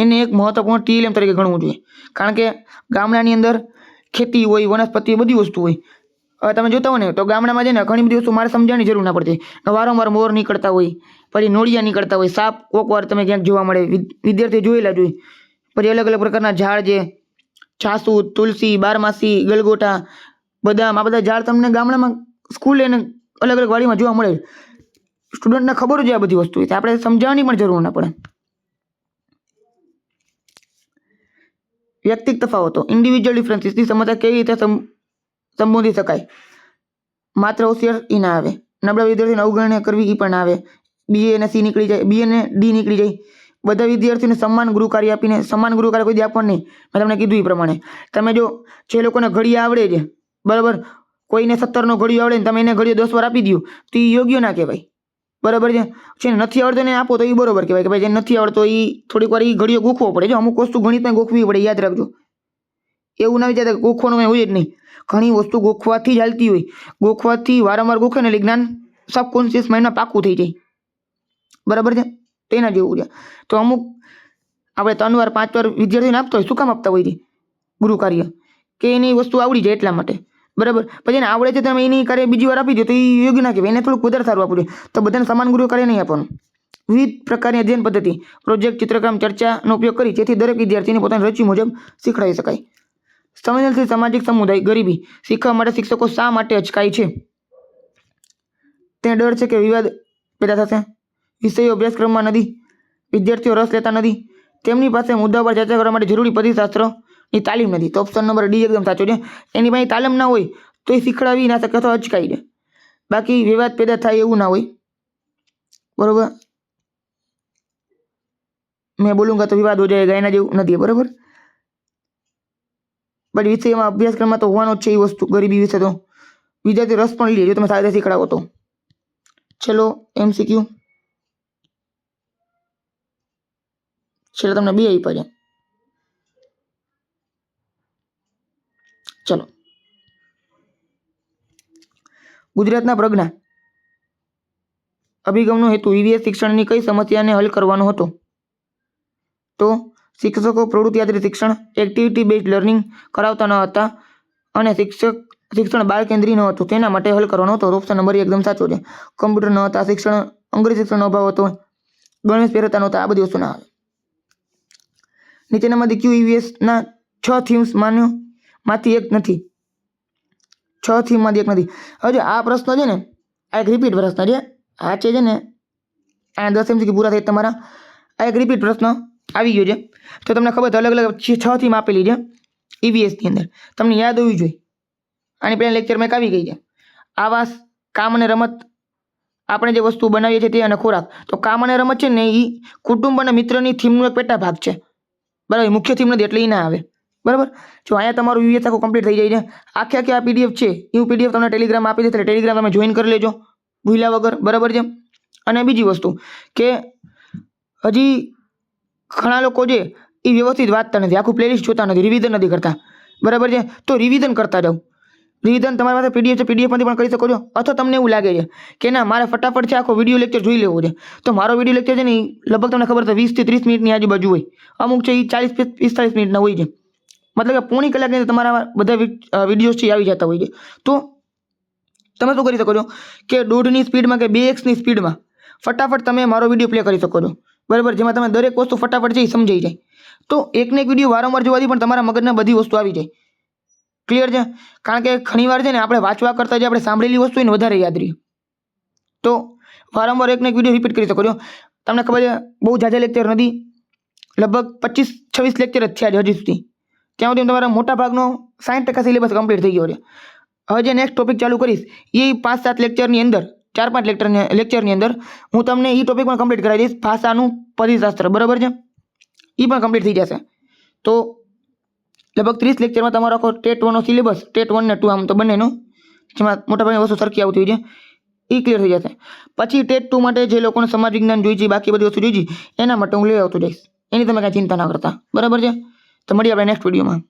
એને એક મહત્વપૂર્ણ ટીએલએમ તરીકે ગણવું જોઈએ, કારણ કે ગામડાની અંદર ખેતી હોય, વનસ્પતિ, બધી વસ્તુ હોય. હવે તમે જોતા હો ને તો ગામડામાં છે ને ઘણી બધી વસ્તુ મારે સમજાવવાની જરૂર ના પડતી. વારંવાર મોર નીકળતા હોય, પછી નોળિયા નીકળતા હોય, સાપ કોક વાર તમે ક્યાંક જોવા મળે, વિદ્યાર્થી જોયેલા જ હોય. પછી અલગ અલગ પ્રકારના ઝાડ છે, જાસૂદ, તુલસી, બારમાસી, ગલગોટા, બદામ, આ બધા ઝાડ તમને ગામડામાં સ્કૂલ અને અલગ અલગ વાડીમાં જોવા મળે. સ્ટુડન્ટને ખબર જ આ બધી વસ્તુ હોય, આપણે સમજાવવાની પણ જરૂર ના પડે. વ્યક્તિગત તફાવતો, ઇન્ડિવિજ્યુઅલ ડિફરન્સીસની સમસ્યા કેવી રીતે સંબોધી શકાય? માત્ર હોશિયાર એ ના આવે. નબળા વિદ્યાર્થીને અવગણના કરવી એ પણ ના આવે. બી અને સી નીકળી જાય, બી અને ડી નીકળી જાય. બધા વિદ્યાર્થીઓને સમાન ગૃહ કાર્ય આપીને, સમાન ગૃહ કાર્ય કોઈ દી આપવાનું નહીં. મેં તમને કીધું એ પ્રમાણે તમે જો જે લોકોને ઘડિયા આવડે છે, બરાબર, કોઈને 17નો ઘડિયો આવડે ને તમે એને ઘડિયો 10 વાર આપી દો તો એ યોગ્ય ના કહેવાય. બરાબર છે. જેને નથી આવડતો એને આપો તો એ બરોબર કહેવાય કે ભાઈ જેને નથી આવડતો એ થોડીક વાર એ ઘડિયો ગોખવો પડે. જો અમુક વસ્તુ ગણિતમાં ગોખવી પડે, યાદ રાખજો. એવું ના વિચારતા ગોખવાનું કંઈ હોય જ નહીં. ઘણી વસ્તુ ગોખવાથી જ હાલતી હોય. ગોખવાથી વારંવાર ગોખે ને એટલે જ્ઞાન સબકોન્શિયસ માઇન્ડમાં પાકું થઈ જાય. બરાબર છે. તેના જેવું છે. તો અમુક આપણે 3 વાર 5 વાર વિદ્યાર્થીને આપતા હોય, શું કામ આપતા હોય છે? ગૃહ કાર્ય કે એની વસ્તુ આવડી જાય એટલા માટે. બરાબર. પછી એને આવડે છે તમે એની કાર્ય બીજી વાર આપી દો તો એ યોગ્ય ના કહેવાય. એને થોડુંક વધારે સારું આપવું જોઈએ. તો બધાને સમાન ગૃહ કાર્ય નહીં આપવાનું. વિવિધ પ્રકારની અધ્યયન પદ્ધતિ, પ્રોજેક્ટ, ચિત્રકામ, ચર્ચાનો ઉપયોગ કરી જેથી દરેક વિદ્યાર્થીને પોતાની રૂચિ મુજબ શીખવાડી શકાય. સંવેદનશીલ સામાજિક સમુદાય ગરીબી શીખવા માટે શિક્ષકો શા માટે અચકાય છે? તેને ડર છે કે વિવાદ પેદા થશે, વિષયો અભ્યાસક્રમમાં નથી, વિદ્યાર્થીઓ રસ લેતા નથી, તેમની પાસે મુદ્દા પર ચર્ચા કરવા માટે જરૂરી પદ્ધતિશાસ્ત્રની તાલીમ નથી. તો ઓપ્શન નંબર ડી એકદમ સાચો છે. એની પાસે તાલીમ ના હોય તો એ શીખડાવી ના શકે અથવા અચકાય છે. બાકી વિવાદ પેદા થાય એવું ના હોય. બરોબર. મેં બોલુંગા તો વિવાદ હો જાયગા, એના જેવું નથી. બરાબર. બટ વિષયમાં અભ્યાસક્રમમાં તો હોવાનો જ છે એ વસ્તુ. ગરીબી વિશે તો વિદ્યાર્થી રસ પણ લે જો તમે સારી રીતે શીખડાવો તો. ચલો MCQ છેલ્લે તમને 2 આપ્યા છે. ચલો, ગુજરાતના પ્રજ્ઞા અભિગમનો હેતુ ઈવીએસ શિક્ષણની કઈ સમસ્યાને હલ કરવાનો હતો? તો શિક્ષકો પ્રવૃત્તિ આધારિત શિક્ષણ, એક્ટિવિટી બેઝડ લર્નિંગ કરાવતા ન હતા અને શિક્ષણ બાળ કેન્દ્રી ન હતું, તેના માટે હલ કરવાનો હતો. ઓપ્શન નંબર 1 એકદમ સાચો છે. કમ્પ્યુટર ન હતા, અંગ્રેજી શિક્ષણનો અભાવ હતો, ગણવેશ પહેરતા નહોતા, આ બધી વસ્તુ ના આવે. નીચેનામાંથી ક્યુ ઈવીએસના 6 થીમ્સ માંથી એક નથી? 6 થીમમાંથી એક નથી. હવે આ પ્રશ્ન છે ને, આ એક રિપીટ પ્રશ્ન છે. આ છે ને આ 10 MCQ પૂરા થાય તમારા. આ એક રિપીટ પ્રશ્ન આવી ગયો છે. તો તમને ખબર છે અલગ અલગ 6 થીમ આપેલી છે ઈવીએસની અંદર, તમને યાદ હોવી જોઈએ. આની પહેલા લેક્ચરમાં એક આવી ગઈ છે આવાસ, કામ અને રમત, આપણે જે વસ્તુ બનાવીએ છીએ તે, અને ખોરાક. તો કામ અને રમત છે ને એ કુટુંબ અને મિત્રની થીમનો એક પેટા ભાગ છે, બરાબર. મુખ્ય થીમ નથી એટલે એ ના આવે, બરાબર. જો અહીંયા તમારું ઈવીએસ આખું કમ્પ્લીટ થઈ જાય છે. આખે આ પીડીએફ છે એ પીડીએફ તમને ટેલિગ્રામ આપી દે, એટલે ટેલિગ્રામ તમે જોઈન કરી લેજો ભૂલ્યા વગર, બરાબર છે. અને બીજી વસ્તુ કે હજી ઘણા લોકો છે એ વ્યવસ્થિત વાંચતા નથી, આખું પ્લેલિસ્ટ જોતા નથી, રિવિઝન નથી કરતા, બરાબર છે. તો રિવિઝન કરતા જાઓ. રિવિઝન તમારી પાસે પીડીએફ છે, પીડીએફમાંથી પણ કરી શકો છો. અથવા તમને એવું લાગે છે કે ના મારે ફટાફટ છે આખો વિડીયો લેક્ચર જોઈ લેવો છે, તો મારો વિડીયો લેક્ચર છે ને લગભગ તમને ખબર છે 20 થી 30 મિનિટની આજુબાજુ હોય, અમુક છે એ 40-45 મિનિટના હોય છે. મતલબ કે પોણી કલાકની અંદર તમારા બધા વિડીયોઝ છે આવી જતા હોય છે. તો તમે શું કરી શકો છો કે 1.5ની સ્પીડમાં કે 2x ની સ્પીડમાં ફટાફટ તમે મારો વિડીયો પ્લે કરી શકો છો, બરાબર. જેમાં તમે દરેક વસ્તુ ફટાફટ છે એ સમજાઈ જાય. તો એકને એક વિડીયો વારંવાર જોવાથી પણ તમારા મગજમાં બધી વસ્તુ આવી જાય. ક્લિયર છે? કારણ કે ઘણીવાર છે ને આપણે વાંચવા કરતાં જે આપણે સાંભળેલી વસ્તુ એને વધારે યાદ રહે. તો વારંવાર એકને એક વિડીયો રિપીટ કરી શકો છો. તમને ખબર છે બહુ ઝાઝા લેક્ચર નથી, લગભગ 25-26 લેક્ચર જ થયા છે હજી સુધી. ત્યાં સુધી તમારા મોટા ભાગનો 60% સિલેબસ કમ્પ્લીટ થઈ ગયો છે. હવે જે નેક્સ્ટ ટોપિક ચાલુ કરીશ એ 5-7 લેક્ચરની અંદર, 4-5 લેક્ચરની અંદર હું તમને એ ટોપિક પણ કમ્પ્લીટ કરાવી દઈશ, ભાષાનું પરિશાસ્ત્ર, બરાબર છે. એ પણ કમ્પ્લીટ થઈ જશે. તો લગભગ 30 લેક્ચરમાં તમારો આખો ટેટ 1નો સિલેબસ, ટેટ 1 ને 2 આમ તો બંનેનો, જેમાં મોટાભાગની વસ્તુ સરખી આવતી હોય છે, એ ક્લિયર થઈ જશે. પછી ટેટ 2 માટે જે લોકોને સમાજ વિજ્ઞાન જોઈ છે, બાકી બધી વસ્તુ જોઈ છે, એના માટે હું લઈ આવતો જઈશ. એની તમે કાંઈ ચિંતા ના કરતા, બરાબર છે. તો મળીએ આપણે નેક્સ્ટ વિડીયોમાં.